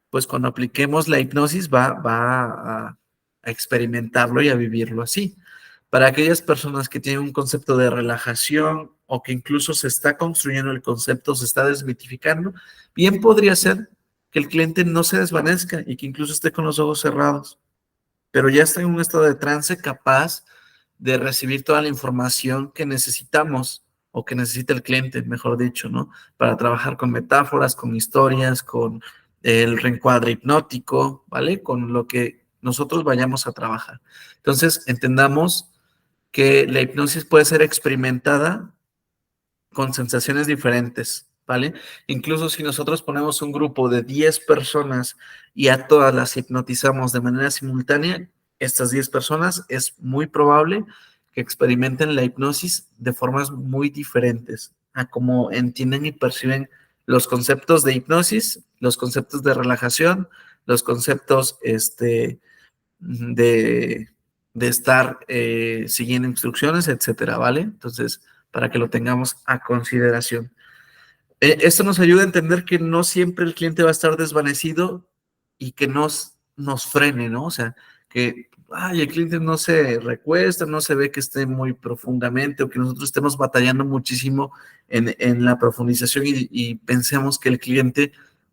pues cuando apliquemos la hipnosis va a experimentarlo y a vivirlo así. Para aquellas personas que tienen un concepto de relajación o que incluso se está construyendo el concepto, se está desmitificando, bien podría ser que el cliente no se desvanezca y que incluso esté con los ojos cerrados, pero ya está en un estado de trance capaz de recibir toda la información que necesitamos o que necesita el cliente, mejor dicho, ¿no? Para trabajar con metáforas, con historias, con el reencuadre hipnótico, ¿vale? Con lo que nosotros vayamos a trabajar. Entonces, entendamos que la hipnosis puede ser experimentada con sensaciones diferentes, ¿vale? Incluso si nosotros ponemos un grupo de 10 personas y a todas las hipnotizamos de manera simultánea, estas 10 personas es muy probable que experimenten la hipnosis de formas muy diferentes a como entienden y perciben los conceptos de hipnosis, los conceptos de relajación, los conceptos de, de estar siguiendo instrucciones, etcétera, ¿vale? Entonces, para que lo tengamos a consideración. Esto nos ayuda a entender que no siempre el cliente va a estar desvanecido y que nos frene, ¿no? O sea, que ay, el cliente no se recuesta, no se ve que esté muy profundamente o que nosotros estemos batallando muchísimo en la profundización y pensemos que el cliente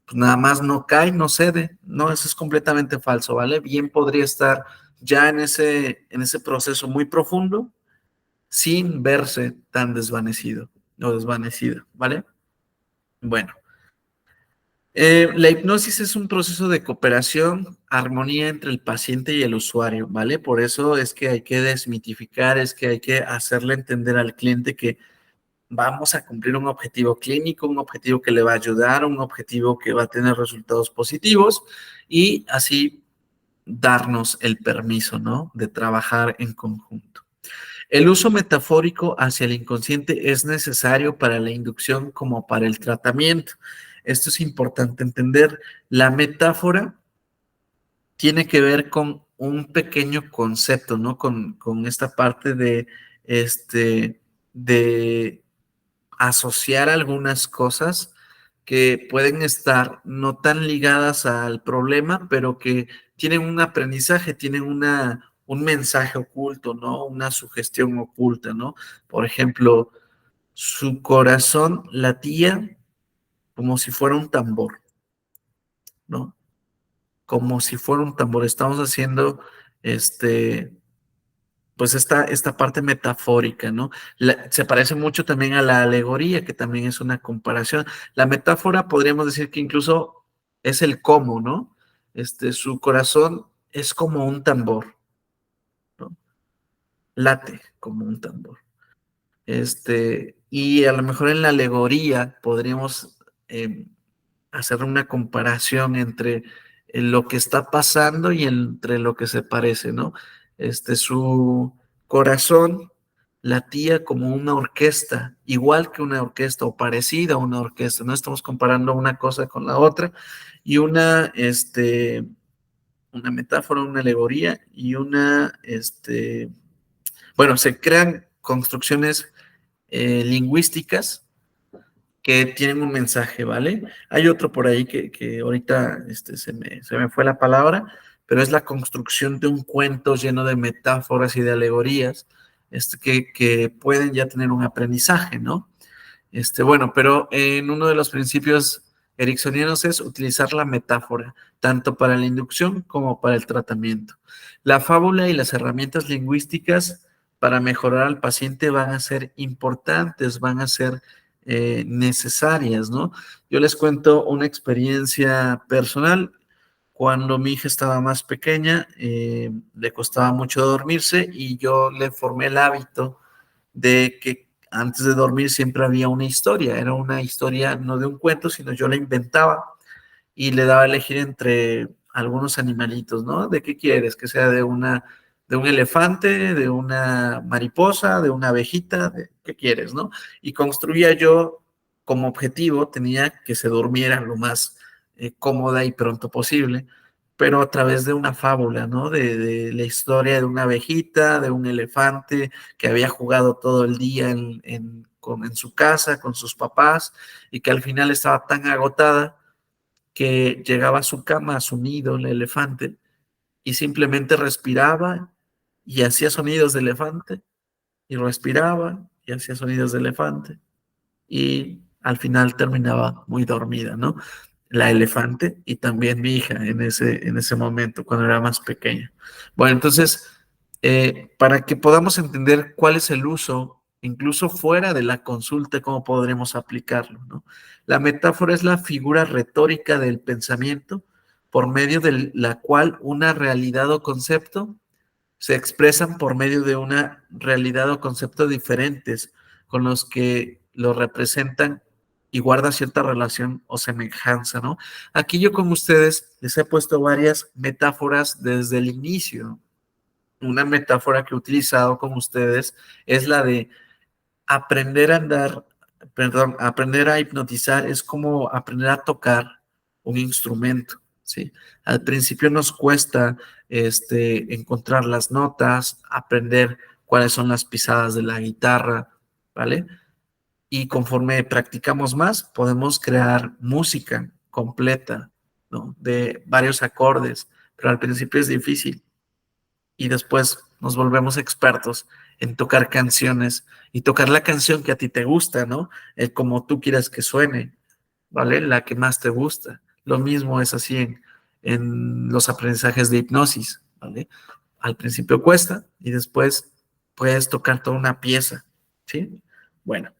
pues, nada más no cae, no cede. No, eso es completamente falso, ¿vale? Bien podría estar ya en ese proceso muy profundo sin verse tan desvanecido o desvanecido, ¿vale? Bueno, la hipnosis es un proceso de cooperación, armonía entre el paciente y el usuario, ¿vale? Por eso es que hay que desmitificar, es que hay que hacerle entender al cliente que vamos a cumplir un objetivo clínico, un objetivo que le va a ayudar, un objetivo que va a tener resultados positivos y así darnos el permiso, ¿no? De trabajar en conjunto. El uso metafórico hacia el inconsciente es necesario para la inducción como para el tratamiento. Esto es importante entender. La metáfora tiene que ver con un pequeño concepto, ¿no? Con esta parte de asociar algunas cosas que pueden estar no tan ligadas al problema, pero que tienen un aprendizaje, tienen un mensaje oculto, ¿no? Una sugestión oculta, ¿no? Por ejemplo, su corazón latía como si fuera un tambor, ¿no? Como si fuera un tambor. Estamos haciendo este pues esta parte metafórica, ¿no? Se parece mucho también a la alegoría, que también es una comparación. La metáfora podríamos decir que incluso es el cómo, ¿no? Su corazón es como un tambor, ¿no? Late como un tambor. Y a lo mejor en la alegoría podríamos hacer una comparación entre lo que está pasando y entre lo que se parece, ¿no? Su corazón latía como una orquesta, igual que una orquesta o parecida a una orquesta, no estamos comparando una cosa con la otra, y una metáfora, una alegoría y bueno, se crean construcciones lingüísticas que tienen un mensaje, ¿vale? Hay otro por ahí que ahorita se me fue la palabra, pero es la construcción de un cuento lleno de metáforas y de alegorías, que pueden ya tener un aprendizaje, ¿no? Bueno, pero en uno de los principios ericksonianos es utilizar la metáfora, tanto para la inducción como para el tratamiento. La fábula y las herramientas lingüísticas para mejorar al paciente van a ser importantes, van a ser necesarias, ¿no? Yo les cuento una experiencia personal. Cuando mi hija estaba más pequeña, le costaba mucho dormirse y yo le formé el hábito de que antes de dormir siempre había una historia. Era una historia no de un cuento, sino yo la inventaba y le daba a elegir entre algunos animalitos, ¿no? ¿De qué quieres? Que sea de un elefante, de una mariposa, de una abejita, ¿qué quieres, no? Y construía yo como objetivo, tenía que se durmiera lo más cómoda y pronto posible, pero a través de una fábula, ¿no? De la historia de una abejita, de un elefante que había jugado todo el día en su casa con sus papás y que al final estaba tan agotada que llegaba a su cama, a su nido, el elefante, y simplemente respiraba y hacía sonidos de elefante, y respiraba y hacía sonidos de elefante, y al final terminaba muy dormida, ¿no? La elefante y también mi hija en ese momento, cuando era más pequeña. Bueno, entonces, para que podamos entender cuál es el uso, incluso fuera de la consulta, cómo podremos aplicarlo, ¿no? La metáfora es la figura retórica del pensamiento por medio de la cual una realidad o concepto se expresan por medio de una realidad o concepto diferentes con los que lo representan y guarda cierta relación o semejanza, ¿no? Aquí yo con ustedes les he puesto varias metáforas desde el inicio. Una metáfora que he utilizado con ustedes es la de aprender a andar, perdón, aprender a hipnotizar es como aprender a tocar un instrumento, ¿sí? Al principio nos cuesta encontrar las notas, aprender cuáles son las pisadas de la guitarra, ¿vale? Y conforme practicamos más, podemos crear música completa, ¿no? De varios acordes, pero al principio es difícil y después nos volvemos expertos en tocar canciones y tocar la canción que a ti te gusta, ¿no? Como tú quieras que suene, ¿vale? La que más te gusta. Lo mismo es así en los aprendizajes de hipnosis, ¿vale? Al principio cuesta y después puedes tocar toda una pieza, ¿sí? Bueno,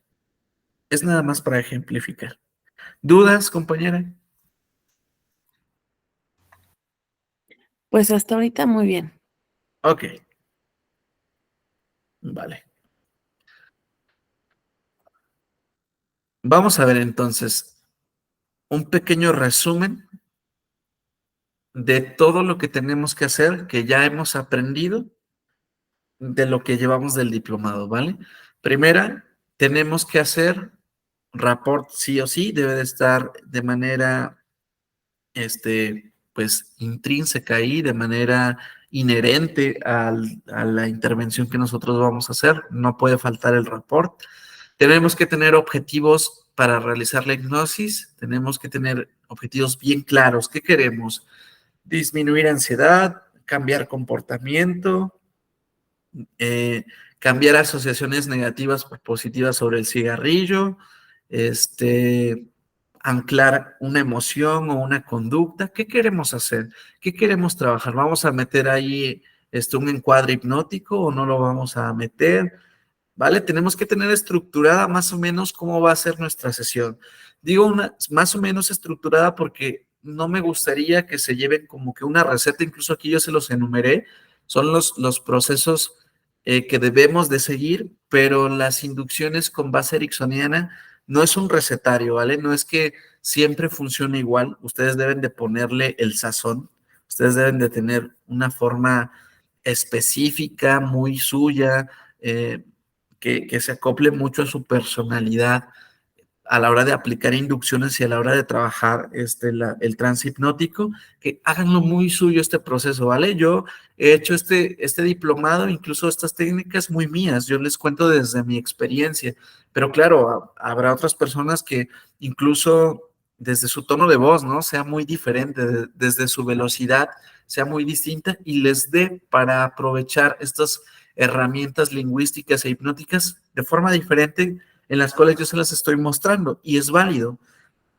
es nada más para ejemplificar. ¿Dudas, compañera? Pues hasta ahorita muy bien. Ok, vale. Vamos a ver entonces un pequeño resumen de todo lo que tenemos que hacer, que ya hemos aprendido de lo que llevamos del diplomado, ¿vale? Primera, tenemos que hacer rapport sí o sí, debe de estar de manera, pues, intrínseca ahí, de manera inherente a la intervención que nosotros vamos a hacer, no puede faltar el rapport. Tenemos que tener objetivos para realizar la hipnosis, tenemos que tener objetivos bien claros. ¿Qué queremos? Disminuir ansiedad, cambiar comportamiento, eh, cambiar asociaciones negativas por positivas sobre el cigarrillo, anclar una emoción o una conducta. ¿Qué queremos hacer? ¿Qué queremos trabajar? ¿Vamos a meter ahí un encuadre hipnótico o no lo vamos a meter? ¿Vale? Tenemos que tener estructurada más o menos cómo va a ser nuestra sesión. Digo más o menos estructurada porque no me gustaría que se lleven como que una receta, incluso aquí yo se los enumeré, son los procesos que debemos de seguir, pero las inducciones con base ericksoniana no es un recetario, ¿vale? No es que siempre funcione igual. Ustedes deben de ponerle el sazón. Ustedes deben de tener una forma específica, muy suya, que se acople mucho a su personalidad a la hora de aplicar inducciones y a la hora de trabajar el trance hipnótico, que háganlo muy suyo este proceso, ¿vale? Yo he hecho este diplomado, incluso estas técnicas muy mías, yo les cuento desde mi experiencia, pero claro, habrá otras personas que incluso desde su tono de voz, ¿no? Sea muy diferente, desde su velocidad sea muy distinta y les dé para aprovechar estas herramientas lingüísticas e hipnóticas de forma diferente en las cuales yo se las estoy mostrando y es válido.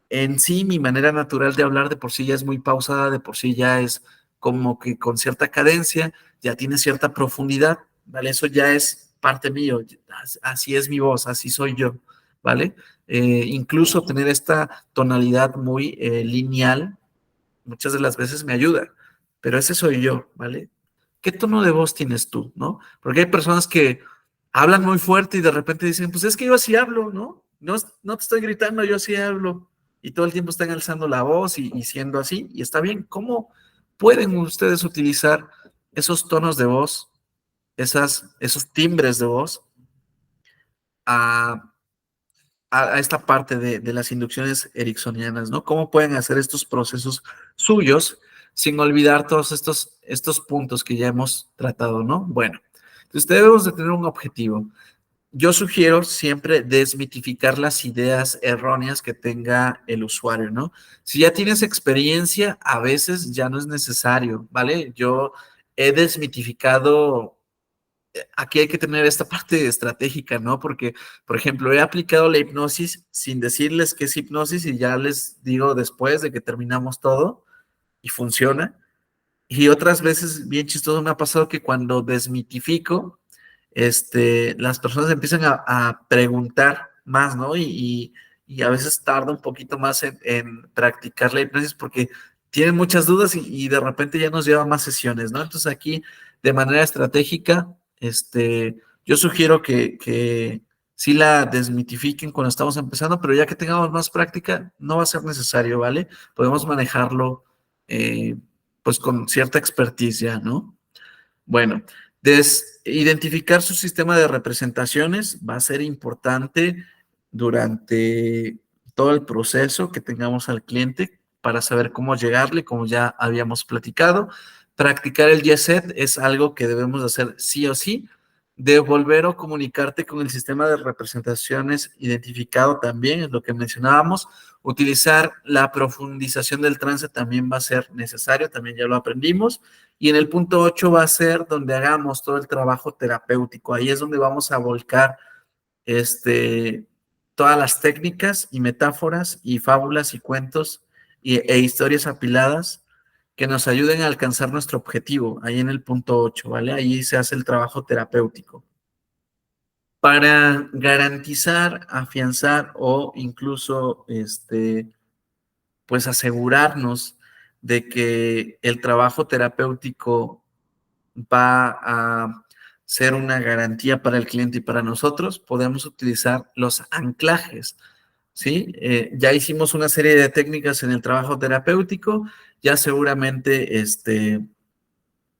En sí, mi manera natural de hablar de por sí ya es muy pausada, de por sí ya es como que con cierta cadencia, ya tiene cierta profundidad, ¿vale? Eso ya es parte mío, así es mi voz, así soy yo, ¿vale? Incluso tener esta tonalidad muy lineal muchas de las veces me ayuda, pero ese soy yo, ¿vale? ¿Qué tono de voz tienes tú, no? Porque hay personas que hablan muy fuerte y de repente dicen, pues es que yo así hablo, ¿no? No te estoy gritando, yo así hablo. Y todo el tiempo están alzando la voz y siendo así, y está bien. ¿Cómo pueden ustedes utilizar esos tonos de voz, esos timbres de voz a, a esta parte de las inducciones ericksonianas, ¿no? ¿Cómo pueden hacer estos procesos suyos sin olvidar todos estos puntos que ya hemos tratado, ¿no? Bueno, entonces debemos de tener un objetivo. Yo sugiero siempre desmitificar las ideas erróneas que tenga el usuario, ¿no? Si ya tienes experiencia, a veces ya no es necesario, ¿vale? Yo he desmitificado, aquí hay que tener esta parte estratégica, ¿no? Porque, por ejemplo, he aplicado la hipnosis sin decirles que es hipnosis y ya les digo después de que terminamos todo y funciona. Y otras veces, bien chistoso, me ha pasado que cuando desmitifico, las personas empiezan a preguntar más, ¿no? Y a veces tarda un poquito más en practicar la hipnosis porque tienen muchas dudas y de repente ya nos lleva más sesiones, ¿no? Entonces aquí, de manera estratégica, yo sugiero que sí la desmitifiquen cuando estamos empezando, pero ya que tengamos más práctica, no va a ser necesario, ¿vale? Podemos manejarlo, pues con cierta expertise ya, ¿no? Bueno, identificar su sistema de representaciones va a ser importante durante todo el proceso que tengamos al cliente para saber cómo llegarle, como ya habíamos platicado. Practicar el Yes Set es algo que debemos hacer sí o sí. Devolver o comunicarte con el sistema de representaciones identificado también, es lo que mencionábamos. Utilizar la profundización del trance también va a ser necesario, también ya lo aprendimos. Y en el punto 8 va a ser donde hagamos todo el trabajo terapéutico. Ahí es donde vamos a volcar todas las técnicas y metáforas y fábulas y cuentos e historias apiladas que nos ayuden a alcanzar nuestro objetivo, ahí en el punto 8, ¿vale? Ahí se hace el trabajo terapéutico. Para garantizar, afianzar o incluso, pues asegurarnos de que el trabajo terapéutico va a ser una garantía para el cliente y para nosotros, podemos utilizar los anclajes, ¿sí? Ya hicimos una serie de técnicas en el trabajo terapéutico, ya seguramente,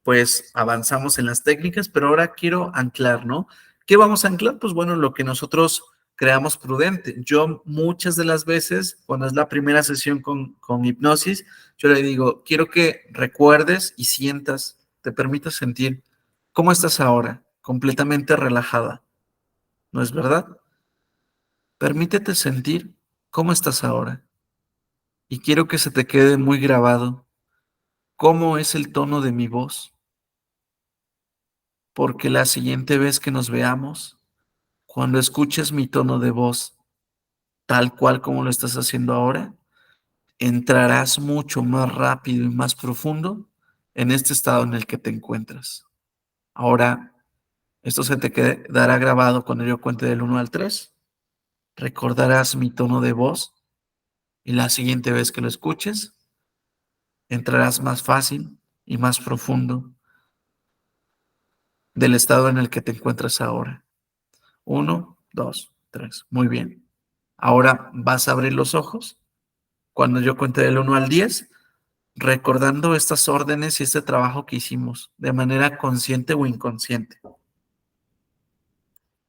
pues avanzamos en las técnicas, pero ahora quiero anclar, ¿no? ¿Qué vamos a anclar? Pues bueno, lo que nosotros creamos prudente. Yo muchas de las veces, cuando es la primera sesión con hipnosis, yo le digo, quiero que recuerdes y sientas, te permitas sentir cómo estás ahora, completamente relajada, ¿no es verdad? Permítete sentir cómo estás ahora y quiero que se te quede muy grabado cómo es el tono de mi voz, porque la siguiente vez que nos veamos, cuando escuches mi tono de voz tal cual como lo estás haciendo ahora, entrarás mucho más rápido y más profundo en este estado en el que te encuentras. Ahora, esto se te quedará grabado cuando yo cuente del 1 al 3. Recordarás mi tono de voz y la siguiente vez que lo escuches, entrarás más fácil y más profundo del estado en el que te encuentras ahora. 1, 2, 3. Muy bien. Ahora vas a abrir los ojos cuando yo cuente del 1 al 10, recordando estas órdenes y este trabajo que hicimos de manera consciente o inconsciente.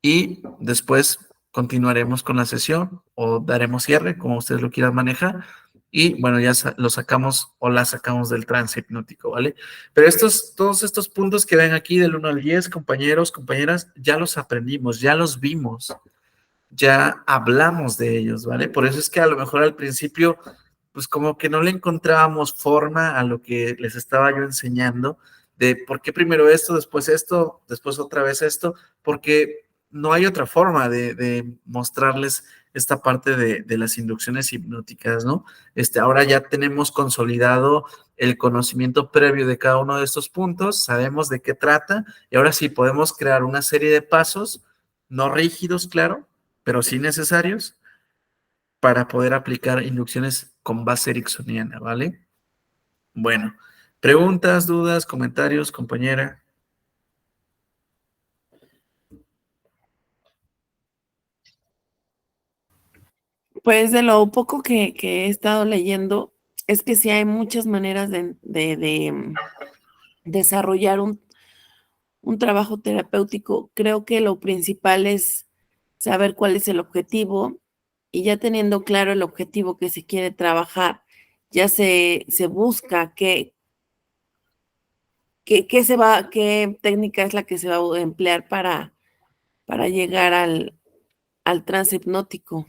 Y después continuaremos con la sesión o daremos cierre, como ustedes lo quieran manejar. Y bueno, ya lo sacamos o la sacamos del trance hipnótico, ¿vale? Pero todos estos puntos que ven aquí del 1 al 10, compañeros, compañeras, ya los aprendimos, ya los vimos, ya hablamos de ellos, ¿vale? Por eso es que a lo mejor al principio, pues como que no le encontrábamos forma a lo que les estaba yo enseñando, de por qué primero esto, después otra vez esto, porque no hay otra forma de mostrarles esta parte de las inducciones hipnóticas, ¿no? Ahora ya tenemos consolidado el conocimiento previo de cada uno de estos puntos, sabemos de qué trata, y ahora sí podemos crear una serie de pasos, no rígidos, claro, pero sí necesarios para poder aplicar inducciones con base ericksoniana, ¿vale? Bueno, preguntas, dudas, comentarios, compañera. Pues de lo poco que he estado leyendo, es que sí hay muchas maneras de desarrollar un trabajo terapéutico. Creo que lo principal es saber cuál es el objetivo y ya teniendo claro el objetivo que se quiere trabajar, ya se busca qué técnica es la que se va a emplear para llegar al trance hipnótico.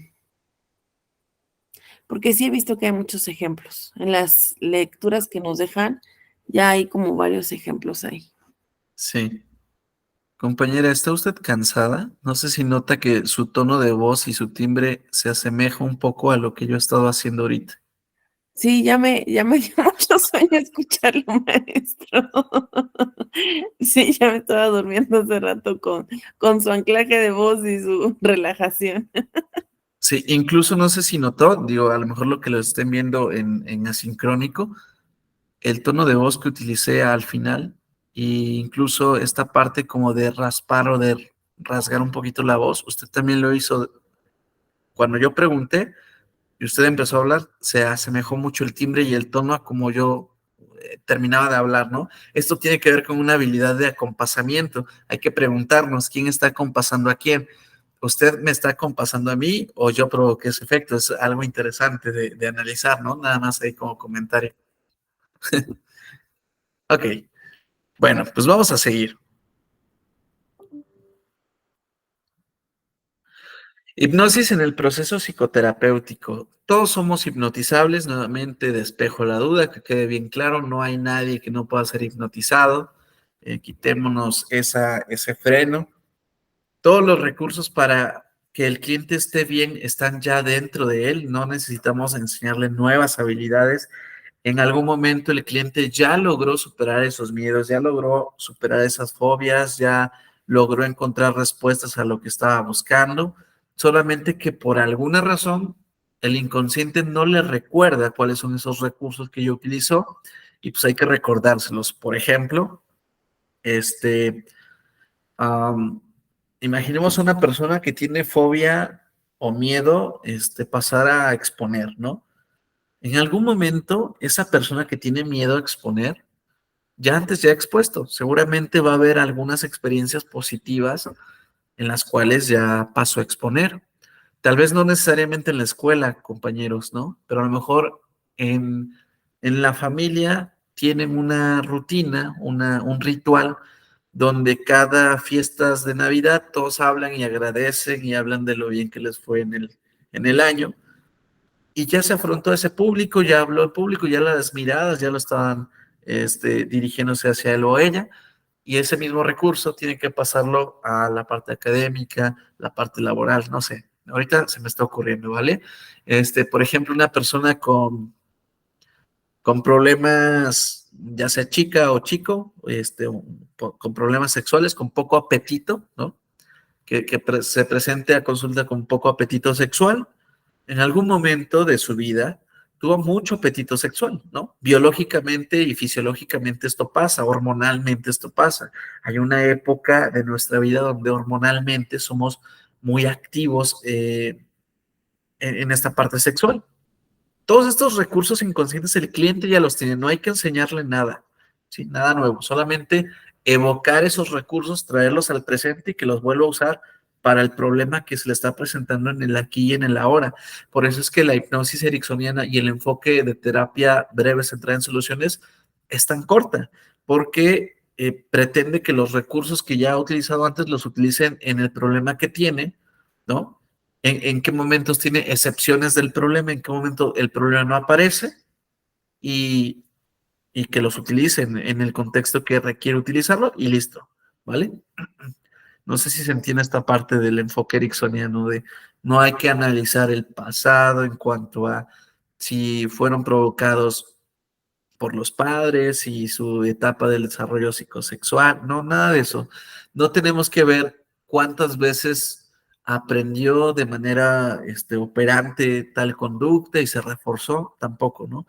Porque sí he visto que hay muchos ejemplos. En las lecturas que nos dejan, ya hay como varios ejemplos ahí. Sí. Compañera, ¿está usted cansada? No sé si nota que su tono de voz y su timbre se asemeja un poco a lo que yo he estado haciendo ahorita. Sí, ya me dio mucho sueño escucharlo, maestro. Sí, ya me estaba durmiendo hace rato con su anclaje de voz y su relajación. Sí, incluso no sé si notó, digo, a lo mejor lo que lo estén viendo en asincrónico, el tono de voz que utilicé al final, e incluso esta parte como de raspar o de rasgar un poquito la voz, usted también lo hizo cuando yo pregunté y usted empezó a hablar, se asemejó mucho el timbre y el tono a como yo terminaba de hablar, ¿no? Esto tiene que ver con una habilidad de acompasamiento. Hay que preguntarnos quién está acompasando a quién. ¿Usted me está acompasando a mí o yo provoqué ese efecto? Es algo interesante de analizar, ¿no? Nada más ahí como comentario. Ok, bueno, pues vamos a seguir. Hipnosis en el proceso psicoterapéutico. Todos somos hipnotizables, nuevamente despejo la duda, que quede bien claro, no hay nadie que no pueda ser hipnotizado. Quitémonos ese freno. Todos los recursos para que el cliente esté bien están ya dentro de él, no necesitamos enseñarle nuevas habilidades. En algún momento el cliente ya logró superar esos miedos, ya logró superar esas fobias, ya logró encontrar respuestas a lo que estaba buscando, solamente que por alguna razón el inconsciente no le recuerda cuáles son esos recursos que yo utilizo y pues hay que recordárselos. Por ejemplo, um, imaginemos una persona que tiene fobia o miedo, pasar a exponer, ¿no? En algún momento, esa persona que tiene miedo a exponer, ya antes ya ha expuesto, seguramente va a haber algunas experiencias positivas en las cuales ya pasó a exponer. Tal vez no necesariamente en la escuela, compañeros, ¿no? Pero a lo mejor en la familia tienen una rutina, un ritual, donde cada fiestas de Navidad todos hablan y agradecen y hablan de lo bien que les fue en el año y ya se afrontó ese público, ya habló el público, ya las miradas ya lo estaban dirigiéndose hacia él o ella, y ese mismo recurso tiene que pasarlo a la parte académica, la parte laboral, no sé, ahorita se me está ocurriendo, ¿vale? Por ejemplo, una persona con problemas, ya sea chica o chico, con problemas sexuales, con poco apetito, ¿no? Que se presente a consulta con poco apetito sexual, en algún momento de su vida tuvo mucho apetito sexual, ¿no? Biológicamente y fisiológicamente esto pasa, hormonalmente esto pasa. Hay una época de nuestra vida donde hormonalmente somos muy activos en esta parte sexual. Todos estos recursos inconscientes el cliente ya los tiene, no hay que enseñarle nada, ¿sí? Nada nuevo, solamente evocar esos recursos, traerlos al presente y que los vuelva a usar para el problema que se le está presentando en el aquí y en el ahora. Por eso es que la hipnosis ericksoniana y el enfoque de terapia breve centrada en soluciones es tan corta, porque pretende que los recursos que ya ha utilizado antes los utilicen en el problema que tiene, ¿no? En qué momentos tiene excepciones del problema, en qué momento el problema no aparece y, y que los utilice en el contexto que requiere utilizarlo y listo, ¿vale? No sé si se entiende esta parte del enfoque ericksoniano de no hay que analizar el pasado en cuanto a si fueron provocados por los padres y su etapa del desarrollo psicosexual, no, nada de eso. No tenemos que ver cuántas veces aprendió de manera operante tal conducta y se reforzó, tampoco, ¿no?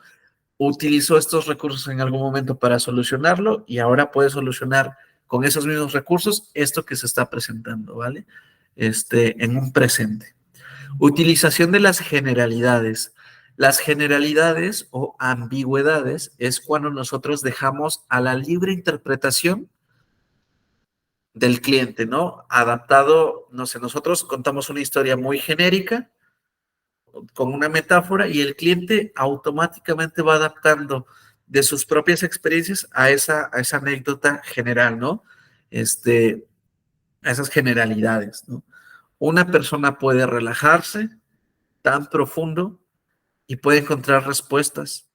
Utilizó estos recursos en algún momento para solucionarlo y ahora puede solucionar con esos mismos recursos esto que se está presentando, ¿vale? En un presente. Utilización de las generalidades. Las generalidades o ambigüedades es cuando nosotros dejamos a la libre interpretación del cliente, ¿no? Adaptado, no sé, nosotros contamos una historia muy genérica con una metáfora y el cliente automáticamente va adaptando de sus propias experiencias a esa anécdota general, ¿no? A esas generalidades, ¿no? Una persona puede relajarse tan profundo y puede encontrar respuestas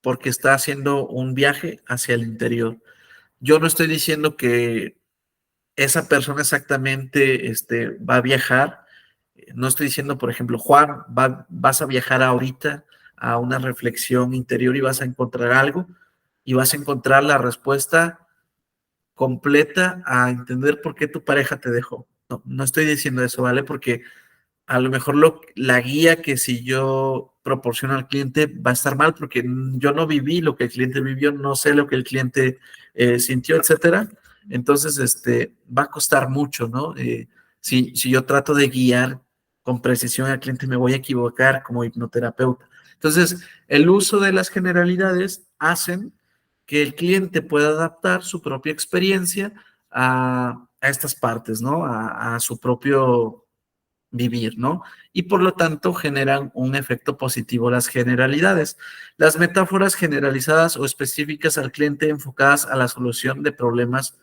porque está haciendo un viaje hacia el interior. Yo no estoy diciendo que esa persona exactamente va a viajar. No estoy diciendo, por ejemplo, Juan, vas a viajar ahorita a una reflexión interior y vas a encontrar algo y vas a encontrar la respuesta completa a entender por qué tu pareja te dejó. No, no estoy diciendo eso, ¿vale? Porque a lo mejor la guía que si yo proporciono al cliente va a estar mal porque yo no viví lo que el cliente vivió, no sé lo que el cliente sintió, etcétera. Entonces, va a costar mucho, ¿no? Si yo trato de guiar con precisión al cliente, me voy a equivocar como hipnoterapeuta. Entonces, el uso de las generalidades hacen que el cliente pueda adaptar su propia experiencia a estas partes, ¿no? A su propio vivir, ¿no? Y por lo tanto generan un efecto positivo las generalidades. Las metáforas generalizadas o específicas al cliente enfocadas a la solución de problemas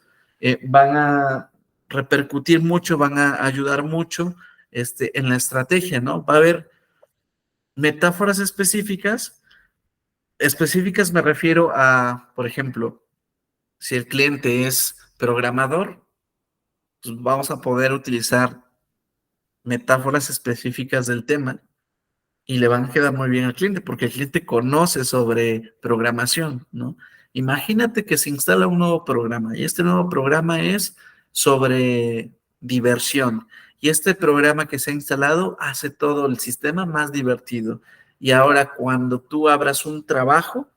van a repercutir mucho, van a ayudar mucho en la estrategia, ¿no? Va a haber metáforas específicas. Específicas me refiero a, por ejemplo, si el cliente es programador, pues vamos a poder utilizar metáforas específicas del tema y le van a quedar muy bien al cliente porque el cliente conoce sobre programación, ¿no? Imagínate que se instala un nuevo programa y este nuevo programa es sobre diversión y este programa que se ha instalado hace todo el sistema más divertido. Y ahora cuando tú abras un trabajo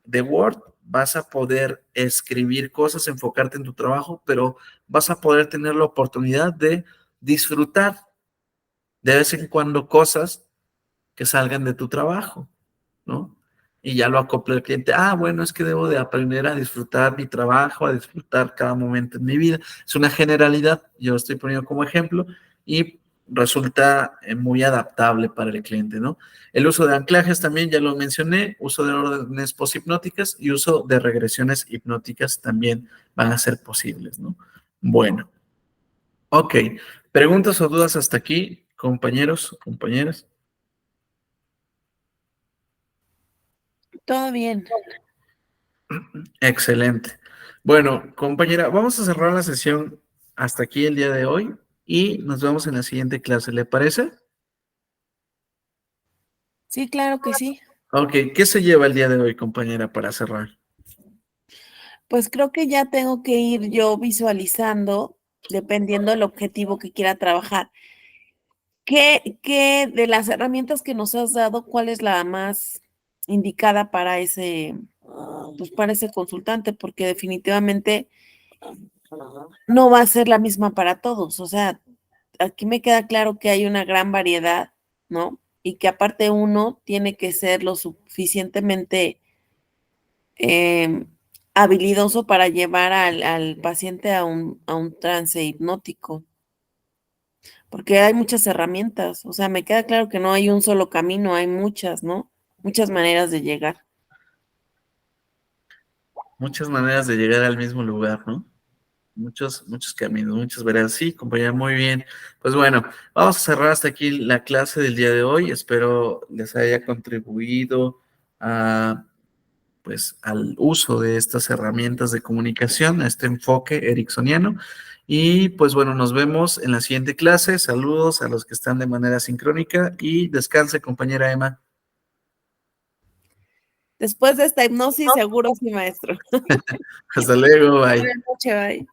de Word, vas a poder escribir cosas, enfocarte en tu trabajo, pero vas a poder tener la oportunidad de disfrutar de vez en cuando cosas que salgan de tu trabajo, ¿no? Y ya lo acopla el cliente. Ah, bueno, es que debo de aprender a disfrutar mi trabajo, a disfrutar cada momento en mi vida. Es una generalidad, yo estoy poniendo como ejemplo y resulta muy adaptable para el cliente, ¿no? El uso de anclajes también, ya lo mencioné, uso de órdenes poshipnóticas y uso de regresiones hipnóticas también van a ser posibles, ¿no? Bueno, ok. ¿Preguntas o dudas hasta aquí, compañeros, compañeras? Todo bien. Excelente. Bueno, compañera, vamos a cerrar la sesión hasta aquí el día de hoy y nos vemos en la siguiente clase, ¿le parece? Sí, claro que sí. Ok, ¿qué se lleva el día de hoy, compañera, para cerrar? Pues creo que ya tengo que ir yo visualizando, dependiendo del objetivo que quiera trabajar. ¿Qué de las herramientas que nos has dado, cuál es la más indicada para pues para ese consultante? Porque definitivamente no va a ser la misma para todos. O sea, aquí me queda claro que hay una gran variedad, ¿no? Y que aparte uno tiene que ser lo suficientemente em, habilidoso para llevar al paciente a un trance hipnótico, porque hay muchas herramientas. O sea, me queda claro que no hay un solo camino, hay muchas, ¿no? Muchas maneras de llegar. Muchas maneras de llegar al mismo lugar, ¿no? Muchos caminos, muchas veredas. Sí, compañera, muy bien. Pues bueno, vamos a cerrar hasta aquí la clase del día de hoy. Espero les haya contribuido a, pues, al uso de estas herramientas de comunicación, a este enfoque ericksoniano. Y pues bueno, nos vemos en la siguiente clase. Saludos a los que están de manera sincrónica y descanse, compañera Emma. Después de esta hipnosis, seguro sí, maestro. Hasta luego, bye. Buenas noches, bye.